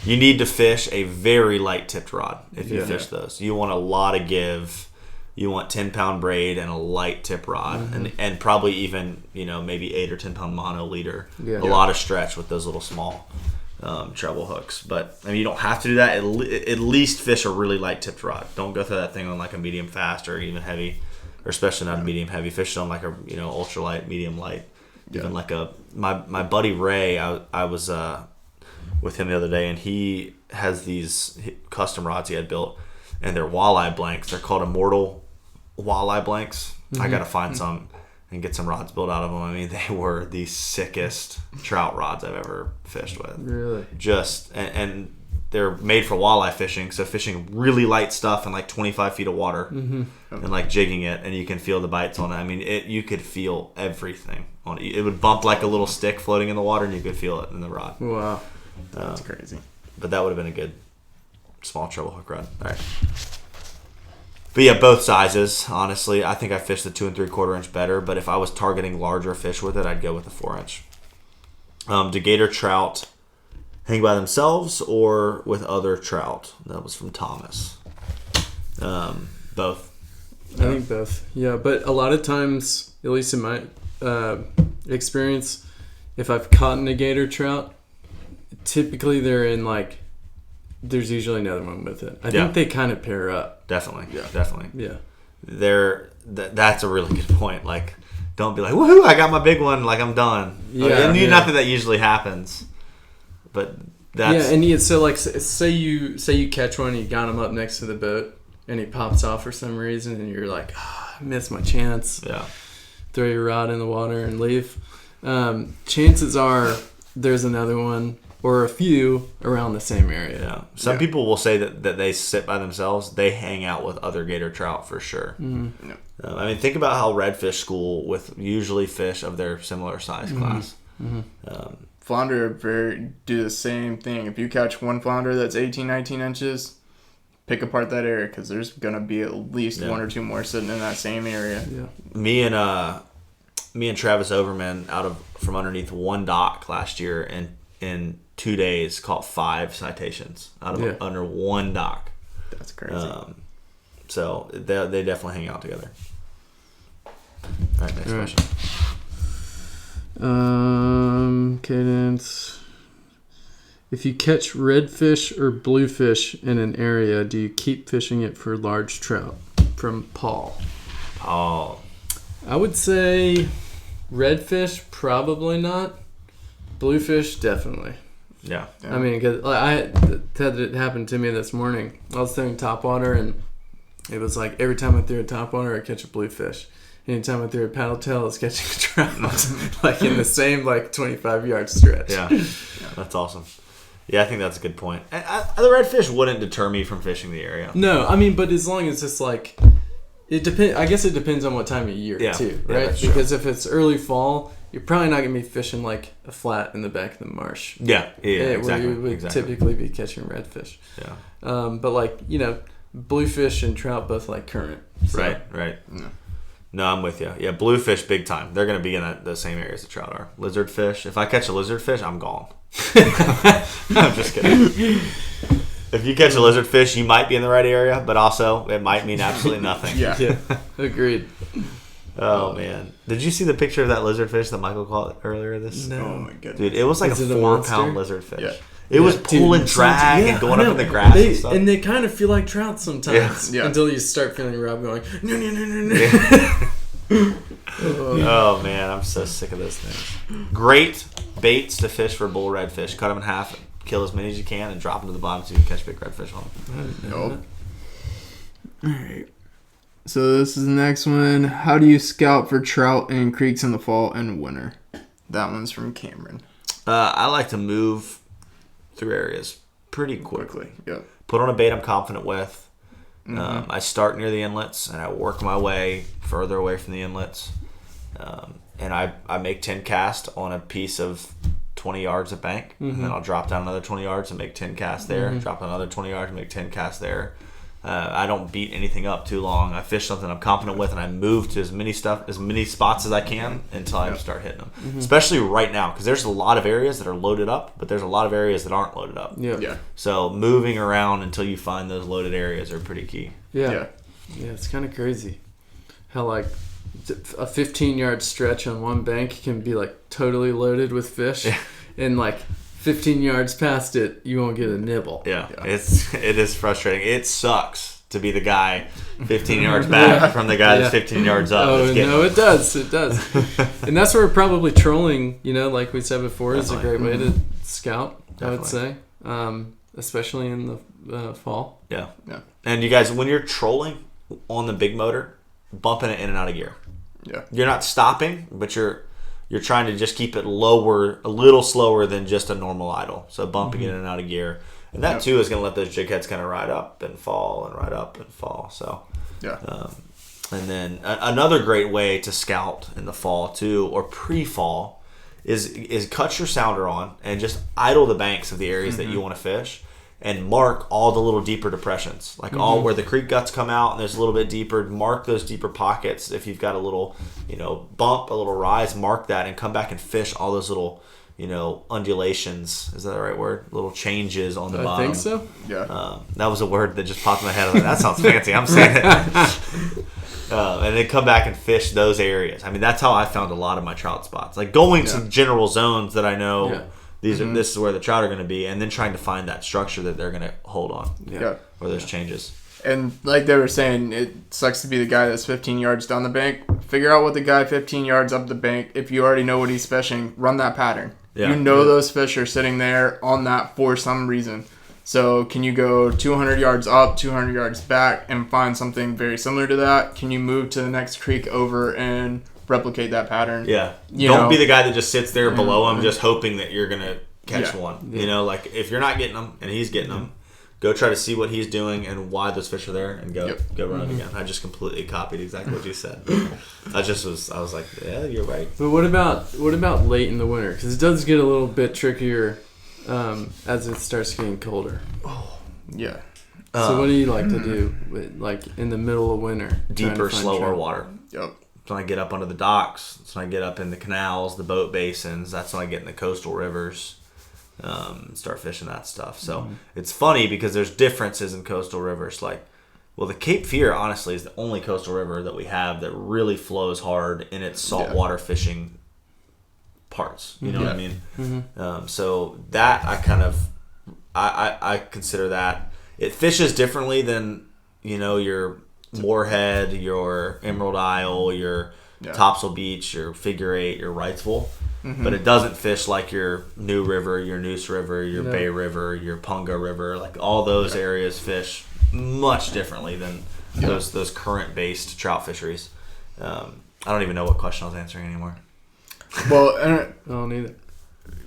You need to fish a very light tipped rod if you fish those. You want a lot of give. You want 10-pound braid and a light tip rod, and probably even maybe 8 or 10-pound mono leader. Yeah. A lot of stretch with those little small treble hooks. But I mean, you don't have to do that. At least fish a really light tipped rod. Don't go through that thing on like a medium fast or even heavy, or especially not a medium heavy. Fish on like a ultra light, medium light. Even like my buddy Ray, I was with him the other day, and he has these custom rods he had built, and they're walleye blanks. They're called Immortal walleye blanks. I gotta find some and get some rods built out of them. I mean, they were the sickest trout rods I've ever fished with. Really? Just and they're made for walleye fishing, so fishing really light stuff in like 25 feet of water and like jigging it, and you can feel the bites on it. I mean, you could feel everything on it. It would bump like a little stick floating in the water, and you could feel it in the rod. Wow. That's crazy. But that would have been a good small treble hook rod. All right. But yeah, both sizes. Honestly, I think I fished the 2 3/4 inch better. But if I was targeting larger fish with it, I'd go with the 4 inch. Do gator trout hang by themselves or with other trout? That was from Thomas. Both. I think both. Yeah, but a lot of times, at least in my experience, if I've caught a gator trout, typically they're in like, there's usually another one with it. I think they kind of pair up. Definitely. Yeah. Definitely. Yeah. That's a really good point. Like, don't be like, woohoo, I got my big one, like I'm done. Yeah. Not that usually happens. But that's... Yeah, and so like, say you catch one, and you got him up next to the boat, and he pops off for some reason, and you're like, I missed my chance. Yeah. Throw your rod in the water and leave. Chances are there's another one or a few around the same area. Yeah. Some people will say that they sit by themselves. They hang out with other gator trout for sure. Mm-hmm. I mean, think about how redfish school with usually fish of their similar size class. Mm-hmm. Flounder do the same thing. If you catch one flounder that's 18, 19 inches, pick apart that area because there's going to be at least one or two more sitting in that same area. Yeah. Me and Travis Overman from underneath one dock last year and in 2 days caught 5 citations under one dock. That's crazy. So they definitely hang out together. All right, next question. Cadence. If you catch redfish or bluefish in an area, do you keep fishing it for large trout? From Paul. Paul. I would say redfish, probably not. Bluefish, definitely. Yeah. I mean, because it happened to me this morning. I was throwing topwater, and it was like every time I threw a topwater, I catch a bluefish. Anytime I threw a paddle tail, I was catching a trout. Like in the same 25-yard stretch. Yeah, that's awesome. Yeah, I think that's a good point. The redfish wouldn't deter me from fishing the area. No, I mean, but as long as it's like, it depends. I guess it depends on what time of year too, right? That's because true. If it's early fall, you're probably not gonna be fishing like a flat in the back of the marsh. Yeah, exactly. Where you would typically be catching redfish. Yeah. But bluefish and trout both like current. So. Right. No, I'm with you. Yeah, bluefish big time. They're going to be in the same areas the trout are. Lizardfish. If I catch a lizardfish, I'm gone. I'm just kidding. If you catch a lizardfish, you might be in the right area, but also it might mean absolutely nothing. Yeah. Agreed. Oh, man. Did you see the picture of that lizardfish that Michael caught earlier this? No. Oh, my goodness. Dude, it was like a 4-pound lizardfish. Yeah. It was pulling drag and going up in the grass and stuff. And they kind of feel like trout sometimes. Yeah. Until you start feeling Rob going, no. Oh, man. I'm so sick of those things. Great baits to fish for bull redfish. Cut them in half, kill as many as you can, and drop them to the bottom so you can catch big redfish on them. Nope. All right. So this is the next one. How do you scout for trout in creeks in the fall and winter? That one's from Cameron. I like to move through areas pretty quickly. Yep. Put on a bait I'm confident with. I start near the inlets and I work my way further away from the inlets. And I make 10 casts on a piece of 20 yards of bank. And then I'll drop down another 20 yards and make 10 casts there. Drop down another 20 yards and make 10 casts there. I don't beat anything up too long. I fish something I'm confident with, and I move to as many spots as I can until I start hitting them. Especially right now, because there's a lot of areas that are loaded up, but there's a lot of areas that aren't loaded up. Yeah. So moving around until you find those loaded areas are pretty key. Yeah, it's kind of crazy how like a 15-yard stretch on one bank can be like totally loaded with fish, and like 15 yards past it, you won't get a nibble. Yeah. It is frustrating. It sucks to be the guy 15 yards back from the guy that's 15 yards up. Oh, no, it does. And that's where probably trolling, like we said before, is a great way to scout, I would say, especially in the fall. Yeah. And you guys, when you're trolling on the big motor, bumping it in and out of gear. Yeah. You're not stopping, but you're trying to just keep it lower, a little slower than just a normal idle. So bumping it in and out of gear. And that too is going to let those jig heads kind of ride up and fall and ride up and fall. So Yeah. and then another great way to scout in the fall too, or pre-fall, is cut your sounder on and just idle the banks of the areas that you want to fish, and mark all the little deeper depressions, like all where the creek guts come out and there's a little bit deeper. Mark those deeper pockets. If you've got a little, bump, a little rise, mark that and come back and fish all those little, undulations. Is that the right word? Little changes on the bottom. I think so. Yeah. That was a word that just popped in my head. I was like, that sounds fancy. I'm saying it. And then come back and fish those areas. I mean, that's how I found a lot of my trout spots. Like going to general zones that I know these are. This is where the trout are going to be, and then trying to find that structure that they're going to hold on. Yeah. Where there's changes. And like they were saying, it sucks to be the guy that's 15 yards down the bank. Figure out what the guy 15 yards up the bank, if you already know what he's fishing, run that pattern. Yeah. You know those fish are sitting there on that for some reason. So can you go 200 yards up, 200 yards back, and find something very similar to that? Can you move to the next creek over and replicate that pattern? Yeah. You Don't know? be the guy that just sits there below him just hoping that you're going to catch Yeah. one. Like if you're not getting them and he's getting them, go try to see what he's doing and why those fish are there, and go run it again. I just completely copied exactly what you said. I was like, yeah, you're right. But what about late in the winter? Because it does get a little bit trickier as it starts getting colder. Yeah. So what do you like to do, like in the middle of winter? trying to Deeper, find slower trout? water. Yep. That's when I get up under the docks. That's when I get up in the canals, the boat basins. That's when I get in the coastal rivers, and start fishing that stuff. So it's funny because there's differences in coastal rivers. Like, well, the Cape Fear, honestly, is the only coastal river that we have that really flows hard in its saltwater fishing parts. You know what I mean? So that I kind of, I consider that. It fishes differently than, your Moorhead, your Emerald Isle, your Topsail Beach, your Figure 8, your Wrightsville. But it doesn't fish like your New River, your Noose River, your Bay River, your Punga River. Like all those areas fish much differently than those current-based trout fisheries. I don't even know what question I was answering anymore. Well, I don't either.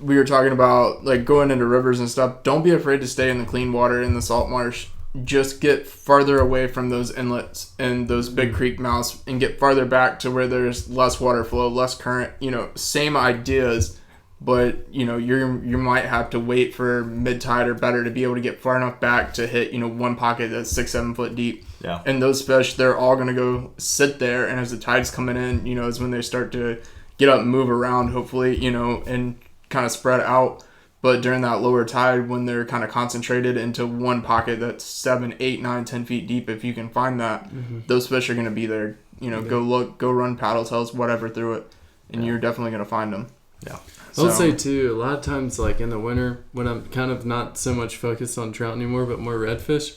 we were talking about like going into rivers and stuff. Don't be afraid to stay in the clean water in the salt marsh. Just get farther away from those inlets and those big creek mouths and get farther back to where there's less water flow, less current. Same ideas, but you might have to wait for mid tide or better to be able to get far enough back to hit one pocket that's 6-7 foot deep. Yeah. And those fish, they're all gonna go sit there, and as the tide's coming in, is when they start to get up and move around, hopefully, and kind of spread out. But during that lower tide, when they're kind of concentrated into one pocket that's 7, 8, 9, 10 feet deep, if you can find that, those fish are going to be there. Go look, go run paddle tails, whatever through it, and you're definitely going to find them. Yeah. I would say too, a lot of times like in the winter when I'm kind of not so much focused on trout anymore, but more redfish,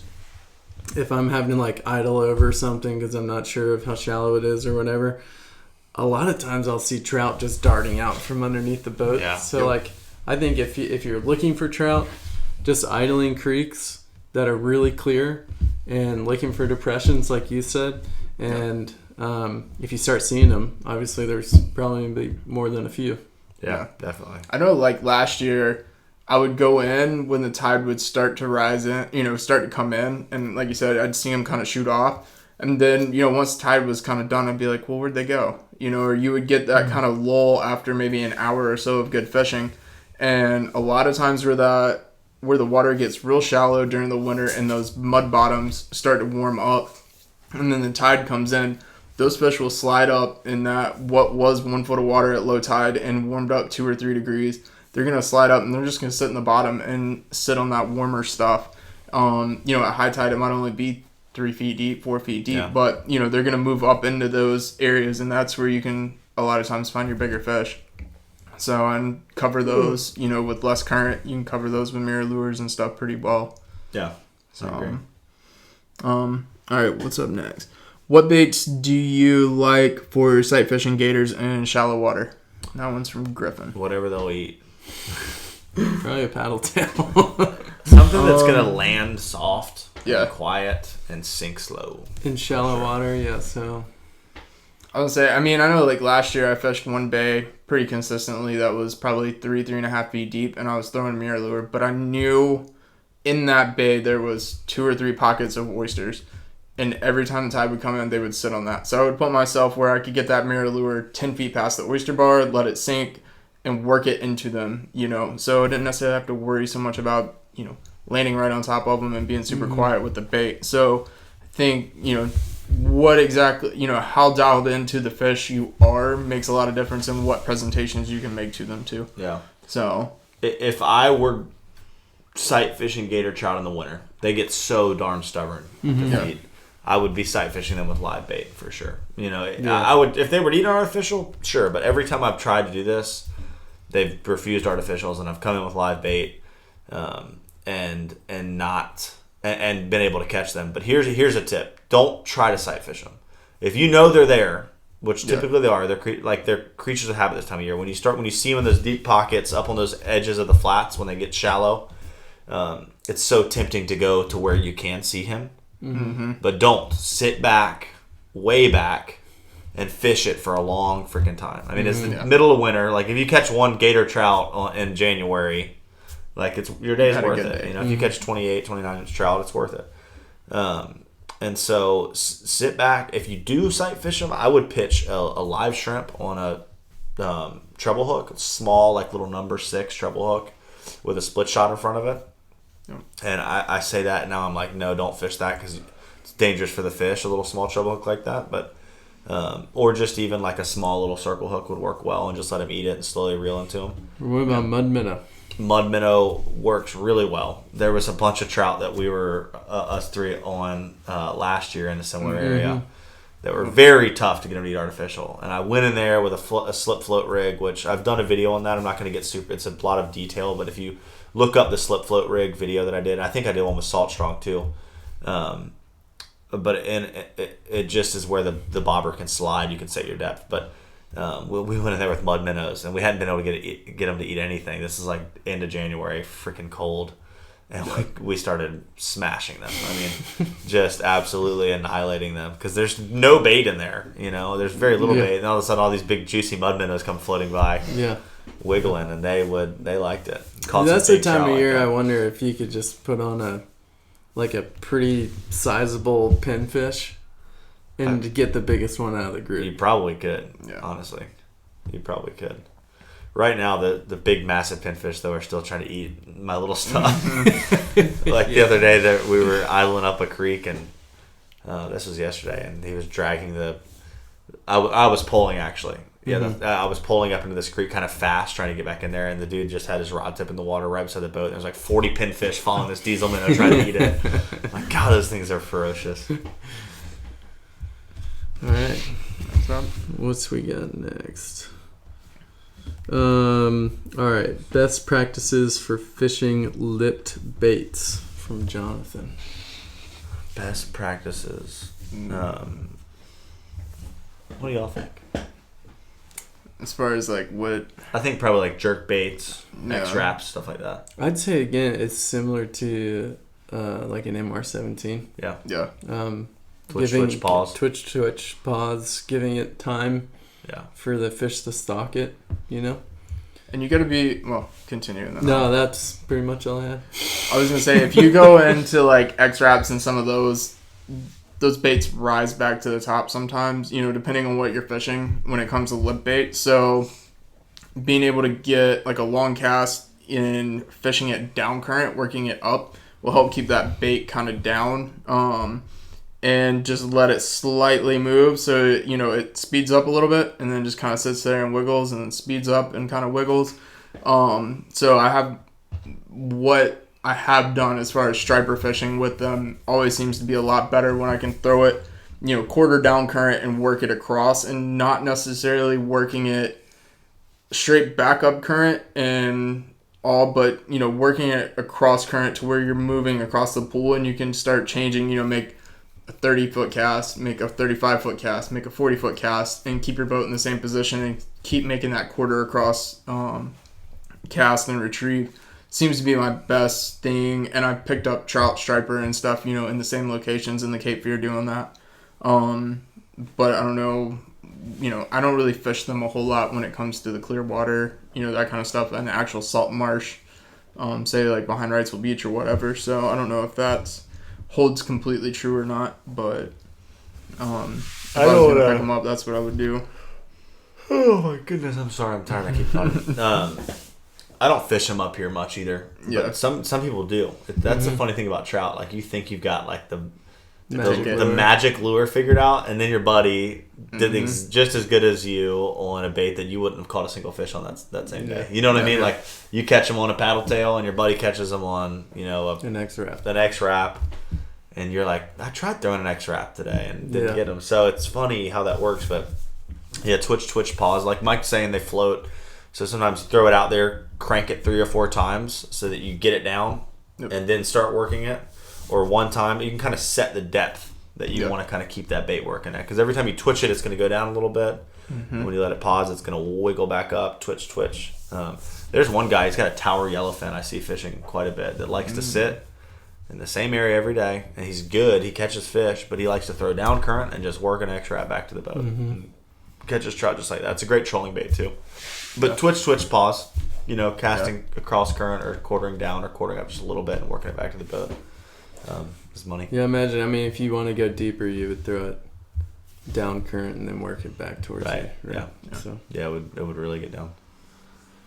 if I'm having to like idle over something because I'm not sure of how shallow it is or whatever, a lot of times I'll see trout just darting out from underneath the boat. Yeah. So like I think if you're looking for trout, just idling creeks that are really clear and looking for depressions like you said, and if you start seeing them, obviously there's probably gonna be more than a few. Yeah, definitely. I know like last year, I would go in when the tide would start to rise in, start to come in. And like you said, I'd see them kind of shoot off. And then, once the tide was kind of done, I'd be like, well, where'd they go? Or you would get that kind of lull after maybe an hour or so of good fishing. And a lot of times where the water gets real shallow during the winter and those mud bottoms start to warm up and then the tide comes in, those fish will slide up in that what was 1 foot of water at low tide and warmed up 2 or 3 degrees. They're going to slide up and they're just going to sit in the bottom and sit on that warmer stuff. At high tide, it might only be 3 feet deep, 4 feet deep, but they're going to move up into those areas, and that's where you can a lot of times find your bigger fish. So, and cover those, with less current. You can cover those with mirror lures and stuff pretty well. Yeah. I agree. All right, what's up next? What baits do you like for sight fishing gators in shallow water? That one's from Griffin. Whatever they'll eat. Probably a paddle tail. Something that's going to land soft, Yeah. and quiet, and sink slow. In shallow water, yeah, so I would say, I know like last year I fished one bay pretty consistently that was probably 3.5 feet deep, and I was throwing mirror lure, but I knew in that bay there was 2 or 3 pockets of oysters, and every time the tide would come in, they would sit on that. So I would put myself where I could get that mirror lure 10 feet past the oyster bar, let it sink, and work it into them, So I didn't necessarily have to worry so much about, landing right on top of them and being super quiet with the bait. So I think, what exactly, how dialed into the fish you are makes a lot of difference in what presentations you can make to them too. Yeah. So If I were sight fishing gator trout in the winter, they get so darn stubborn to feed. I would be sight fishing them with live bait for sure. I would, if they were eating artificial, sure. But every time I've tried to do this, they've refused artificials, and I've come in with live bait, and been able to catch them. But here's a tip: don't try to sight fish them. If you know they're there, which typically they are, they're creatures of habit this time of year. When you see them in those deep pockets, up on those edges of the flats when they get shallow, it's so tempting to go to where you can see him. Mm-hmm. But don't sit back, way back, and fish it for a long freaking time. I mean, it's the middle of winter. Like, if you catch one gator trout in January, like, it's your day's worth it. If you catch 28, 29 inch trout, it's worth it. And so sit back. If you do sight fish them, I would pitch a live shrimp on a treble hook, small, like little number 6 treble hook with a split shot in front of it. And I say that, and now I'm like, no, don't fish that because it's dangerous for the fish, a little small treble hook like that. But or just even like a small little circle hook would work well, and just let him eat it and slowly reel into him. What about mud minnow? Mud minnow works really well. There was a bunch of trout that we were us 3 on last year in a similar area that were very tough to get them to eat artificial. And I went in there with a slip float rig, which I've done a video on that. I'm not going to get super. It's a lot of detail, but if you look up the slip float rig video that I did, I think I did one with Salt Strong too. But it just is where the bobber can slide. You can set your depth, but. We went in there with mud minnows, and we hadn't been able to get them to eat anything. This is like end of January, freaking cold, and we started smashing them. I mean, just absolutely annihilating them because there's no bait in there. There's very little bait, and all of a sudden, all these big juicy mud minnows come floating by, wiggling, and they liked it. That's the time of year I wonder if you could just put on a pretty sizable pinfish. And to get the biggest one out of the group. You probably could, honestly. You probably could. Right now, the big, massive pinfish, though, are still trying to eat my little stuff. The other day, that we were idling up a creek, and this was yesterday, and he was dragging I was pulling, actually. I was pulling up into this creek kind of fast, trying to get back in there, and the dude just had his rod tip in the water right beside the boat. There was like 40 pinfish following this diesel minnow trying to eat it. My God, those things are ferocious. All right. What's we got next? All right. Best practices for fishing lipped baits from Jonathan. Best practices. What do y'all think? As far as what? I think probably like jerk baits, X wraps, stuff like that. I'd say again, it's similar to like an MR17. Yeah. Yeah. Twitch pause. Twitch pause, giving it time for the fish to stalk it, And you got to be, continuing that. No, that's pretty much all I had. I was going to say, if you go into X-Wraps and some of those baits rise back to the top sometimes, depending on what you're fishing when it comes to lip bait. So being able to get a long cast in fishing it down current, working it up, will help keep that bait kind of down. And just let it slightly move so it speeds up a little bit and then just kind of sits there and wiggles and then speeds up and kind of wiggles. So what I have done as far as striper fishing with them always seems to be a lot better when I can throw it quarter down current and work it across, and not necessarily working it straight back up current and all, but working it across current to where you're moving across the pool, and you can start changing, make a 30-foot cast, make a 35-foot cast, make a 40-foot cast, and keep your boat in the same position and keep making that quarter across cast and retrieve. Seems to be my best thing, and I picked up trout, striper, and stuff, in the same locations in the Cape Fear doing that. But I don't know, I don't really fish them a whole lot when it comes to the clear water, that kind of stuff, and the actual salt marsh. say like behind Wrightsville Beach or whatever. So I don't know if that holds completely true or not, but if I was gonna pick them up, that's what I would do. Oh my goodness, I'm sorry, I'm tired. I keep talking. I don't fish them up here much either. Yeah. But some people do. That's the funny thing about trout. Like, you think you've got like the Magic magic lure figured out, and then your buddy did just as good as you on a bait that you wouldn't have caught a single fish on that same day. You know what I mean? Like, you catch them on a paddle tail, and your buddy catches them on, you know, An X-Wrap. an X-Wrap, and you're like, I tried throwing an X-Wrap today and didn't get them. So it's funny how that works, but yeah, twitch, pause. Like Mike's saying, they float. So sometimes you throw it out there, crank it 3 or 4 times so that you get it down, and then start working it. Or one time, you can kind of set the depth that you want to kind of keep that bait working at. Because every time you twitch it, it's going to go down a little bit. And when you let it pause, it's going to wiggle back up, twitch. There's one guy, he's got a tower yellowfin I see fishing quite a bit that likes to sit in the same area every day. And he's good. He catches fish, but he likes to throw down current and just work an X-Wrap back to the boat. And catches trout just like that. It's a great trolling bait too. But twitch, pause. You know, casting across current or quartering down or quartering up just a little bit and working it back to the boat. Is money. Yeah, imagine. I mean, if you want to go deeper, you would throw it down current and then work it back towards you. Yeah. So Yeah, it would really get down.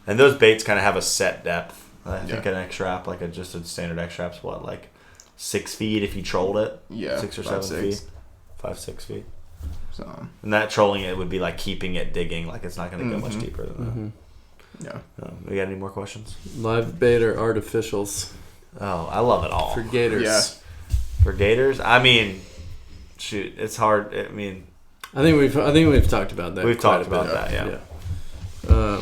And those baits kind of have a set depth. I think an X-Wrap, like just a standard X-Wrap's what, like 6 feet if you trolled it? Yeah. 6 or 5, 7 6. feet. 5, 6 feet. So. And that trolling it would be like keeping it digging. Like, it's not going to go much deeper than that. Yeah. We got any more questions? live bait or artificials Oh, I love it all. for gators? Yeah. For gators, I mean, shoot, it's hard. I mean, I think we've talked about that. we've quite talked a bit. about that. Yeah.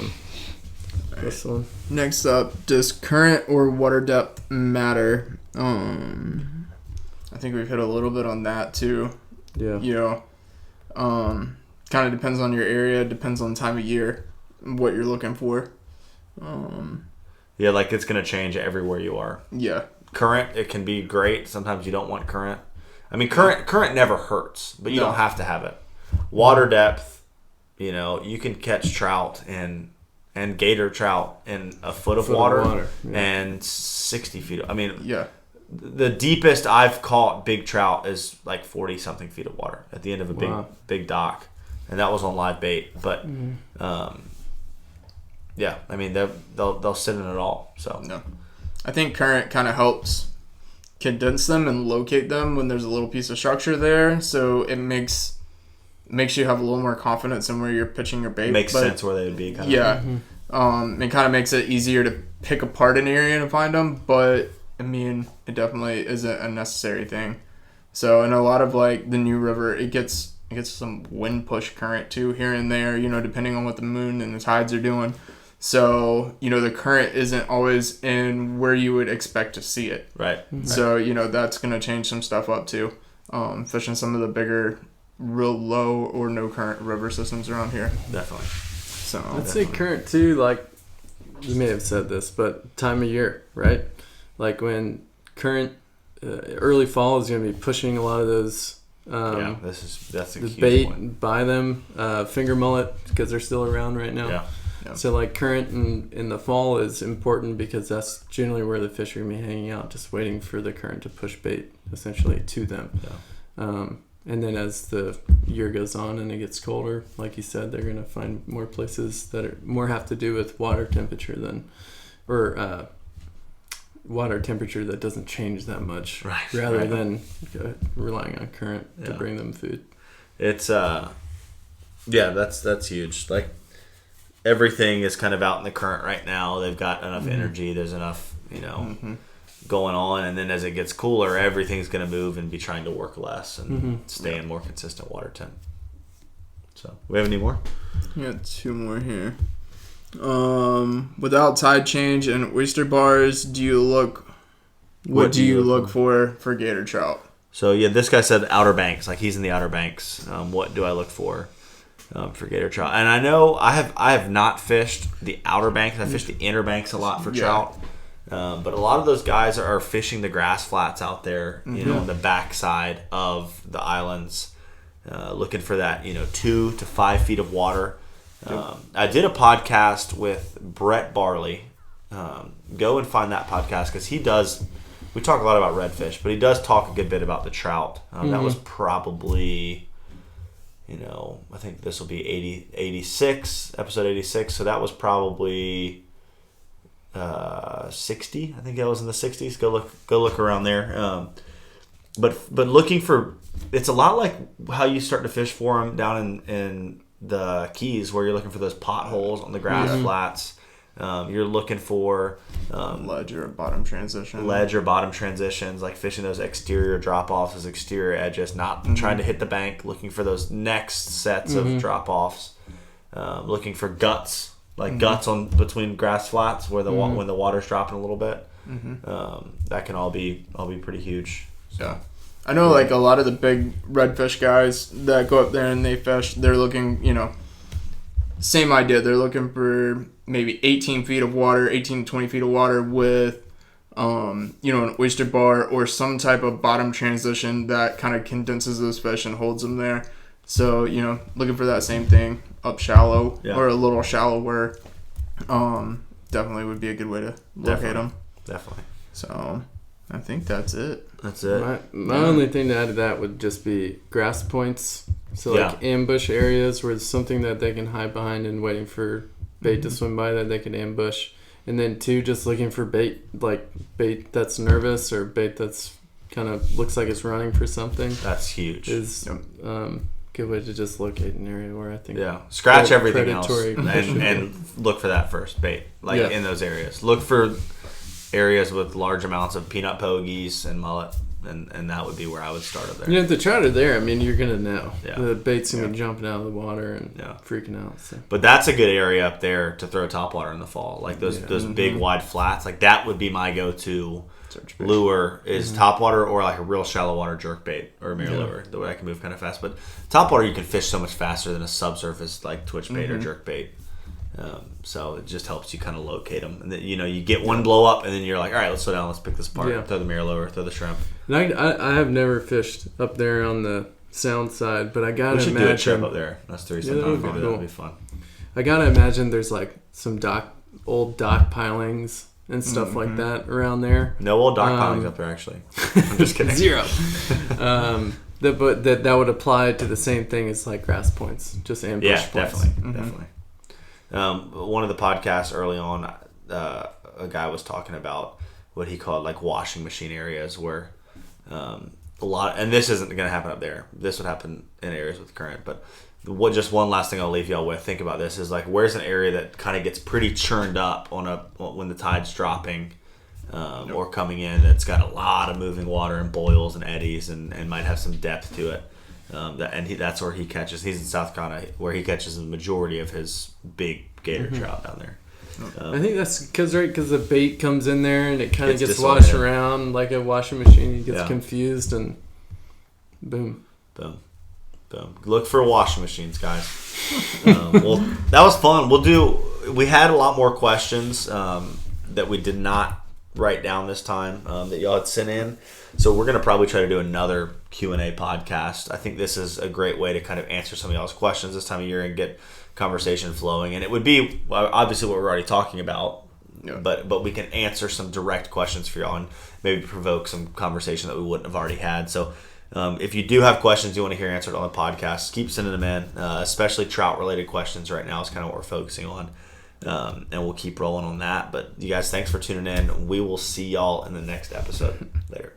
This one. Next up, does current or water depth matter? I think we've hit a little bit on that too. Yeah. You know, kind of depends on your area, depends on the time of year, what you're looking for. Yeah, like it's gonna change everywhere you are. Yeah. Current, it can be great. Sometimes you don't want current. I mean, current never hurts, but you don't have to have it. Water depth, you know, you can catch trout and gator trout in a foot of water, and 60 feet. I mean, Yeah. the deepest I've caught big trout is like 40 something feet of water at the end of a big dock, and that was on live bait. But yeah, I mean they'll sit in it all. So No. I think current kind of helps condense them and locate them when there's a little piece of structure there, so it makes you have a little more confidence in where you're pitching your bait. Makes sense where they would be. Kind Yeah. It kind of makes it easier to pick apart an area and find them, but I mean, it definitely isn't a necessary thing. So in a lot of like the New River, it gets some wind push current too here and there, you know, depending on what the moon and the tides are doing. So, you know, the current isn't always in where you would expect to see it. Right. So, you know, that's going to change some stuff up too. Fishing some of the bigger, real low or no current river systems around here. Definitely. So, I'd say current too, like you may have said this, but time of year, right? Like when current early fall is going to be pushing a lot of those that's a the huge bait point. by them, finger mullet because they're still around right now. Yeah. So like current in the fall is important because that's generally where the fish are going to be hanging out, just waiting for the current to push bait essentially to them. Yeah. And then as the year goes on and it gets colder, like you said, they're going to find more places that are more have to do with water temperature water temperature that doesn't change that much, rather than relying on current to bring them food. It's that's huge. Like everything is kind of out in the current right now. They've got enough energy. There's enough, going on, and then as it gets cooler, everything's going to move and be trying to work less and stay in more consistent water temp. So, we have any more? We got 2 more here. Without tide change and oyster bars, what do you look for gator trout? So yeah, this guy said Outer Banks, like he's in the Outer Banks. What do I look for gator trout? And I know I have not fished the Outer Banks. I fished the Inner Banks a lot for trout. But a lot of those guys are fishing the grass flats out there, on the backside of the islands, looking for that 2 to 5 feet of water. I did a podcast with Brett Barley, go and find that podcast because he does. We talk a lot about redfish, but he does talk a good bit about the trout. That was probably, I think this will be 86, episode 86. So that was probably 60. I think that was in the 60s. Go look around there. But looking for, it's a lot like how you start to fish for them down in the Keys, where you're looking for those potholes on the grass flats. You're looking for ledge or bottom transitions, like fishing those exterior drop-offs, those exterior edges, not trying to hit the bank, looking for those next sets of drop-offs, looking for guts, guts on between grass flats where when the water's dropping a little bit. That can all be pretty huge. So. Yeah. I know like a lot of the big redfish guys that go up there and they fish, they're looking, same idea. They're looking for maybe 18 feet of water, 18 to 20 feet of water with, an oyster bar or some type of bottom transition that kind of condenses those fish and holds them there. So, looking for that same thing up shallow or a little shallower, definitely would be a good way to locate them. Definitely. So, I think that's it. That's it. My only thing to add to that would just be grass points. So ambush areas where it's something that they can hide behind and waiting for bait to swim by that they can ambush. And then 2, just looking for bait, like bait that's nervous or bait that's kind of looks like it's running for something. That's huge. Is good way to just locate an area where I think scratch everything else and look for that first bait in those areas. Look for areas with large amounts of peanut pogies and mullet, and that would be where I would start up there. If the trout are there, I mean, you're gonna know the bait's gonna be Yeah. jumping out of the water and freaking out. So. But that's a good area up there to throw topwater in the fall, like those big wide flats. Like that would be my go-to lure is topwater or like a real shallow water jerk bait or a mirror lure. The way I can move kind of fast, but topwater you can fish so much faster than a subsurface like twitch bait or jerk bait. So it just helps you kind of locate them, and then, you get one blow up, and then you're like, all right, let's slow down, let's pick this apart, throw the mirror lure, throw the shrimp. And I have never fished up there on the sound side, but I gotta imagine do a trip up there. That's three sometime. Maybe that'd be fun. I gotta imagine there's like some old dock pilings and stuff like that around there. No old dock pilings up there, actually. I'm just kidding. 0. But that would apply to the same thing as like grass points, just ambush points. Definitely. One of the podcasts early on, a guy was talking about what he called like washing machine areas where a lot, and this isn't going to happen up there. This would happen in areas with current, but just one last thing I'll leave y'all with. Think about this: is like where's an area that kind of gets pretty churned up when the tide's dropping or coming in. That's got a lot of moving water and boils and eddies and might have some depth to it. That's where he catches. He's in South Carolina, where he catches the majority of his big gator trout down there. I think that's because the bait comes in there and it kind of gets disordered. washed around like a washing machine. It gets confused and boom. Look for washing machines, guys. Well, that was fun. We had a lot more questions that we did not write down this time that y'all had sent in. So we're going to probably try to do another Q&A podcast. I think this is a great way to kind of answer some of y'all's questions this time of year and get conversation flowing. And it would be obviously what we're already talking about, but we can answer some direct questions for y'all and maybe provoke some conversation that we wouldn't have already had. So if you do have questions you want to hear answered on the podcast, keep sending them in, especially trout-related questions right now is kind of what we're focusing on. And we'll keep rolling on that. But you guys, thanks for tuning in. We will see y'all in the next episode. Later.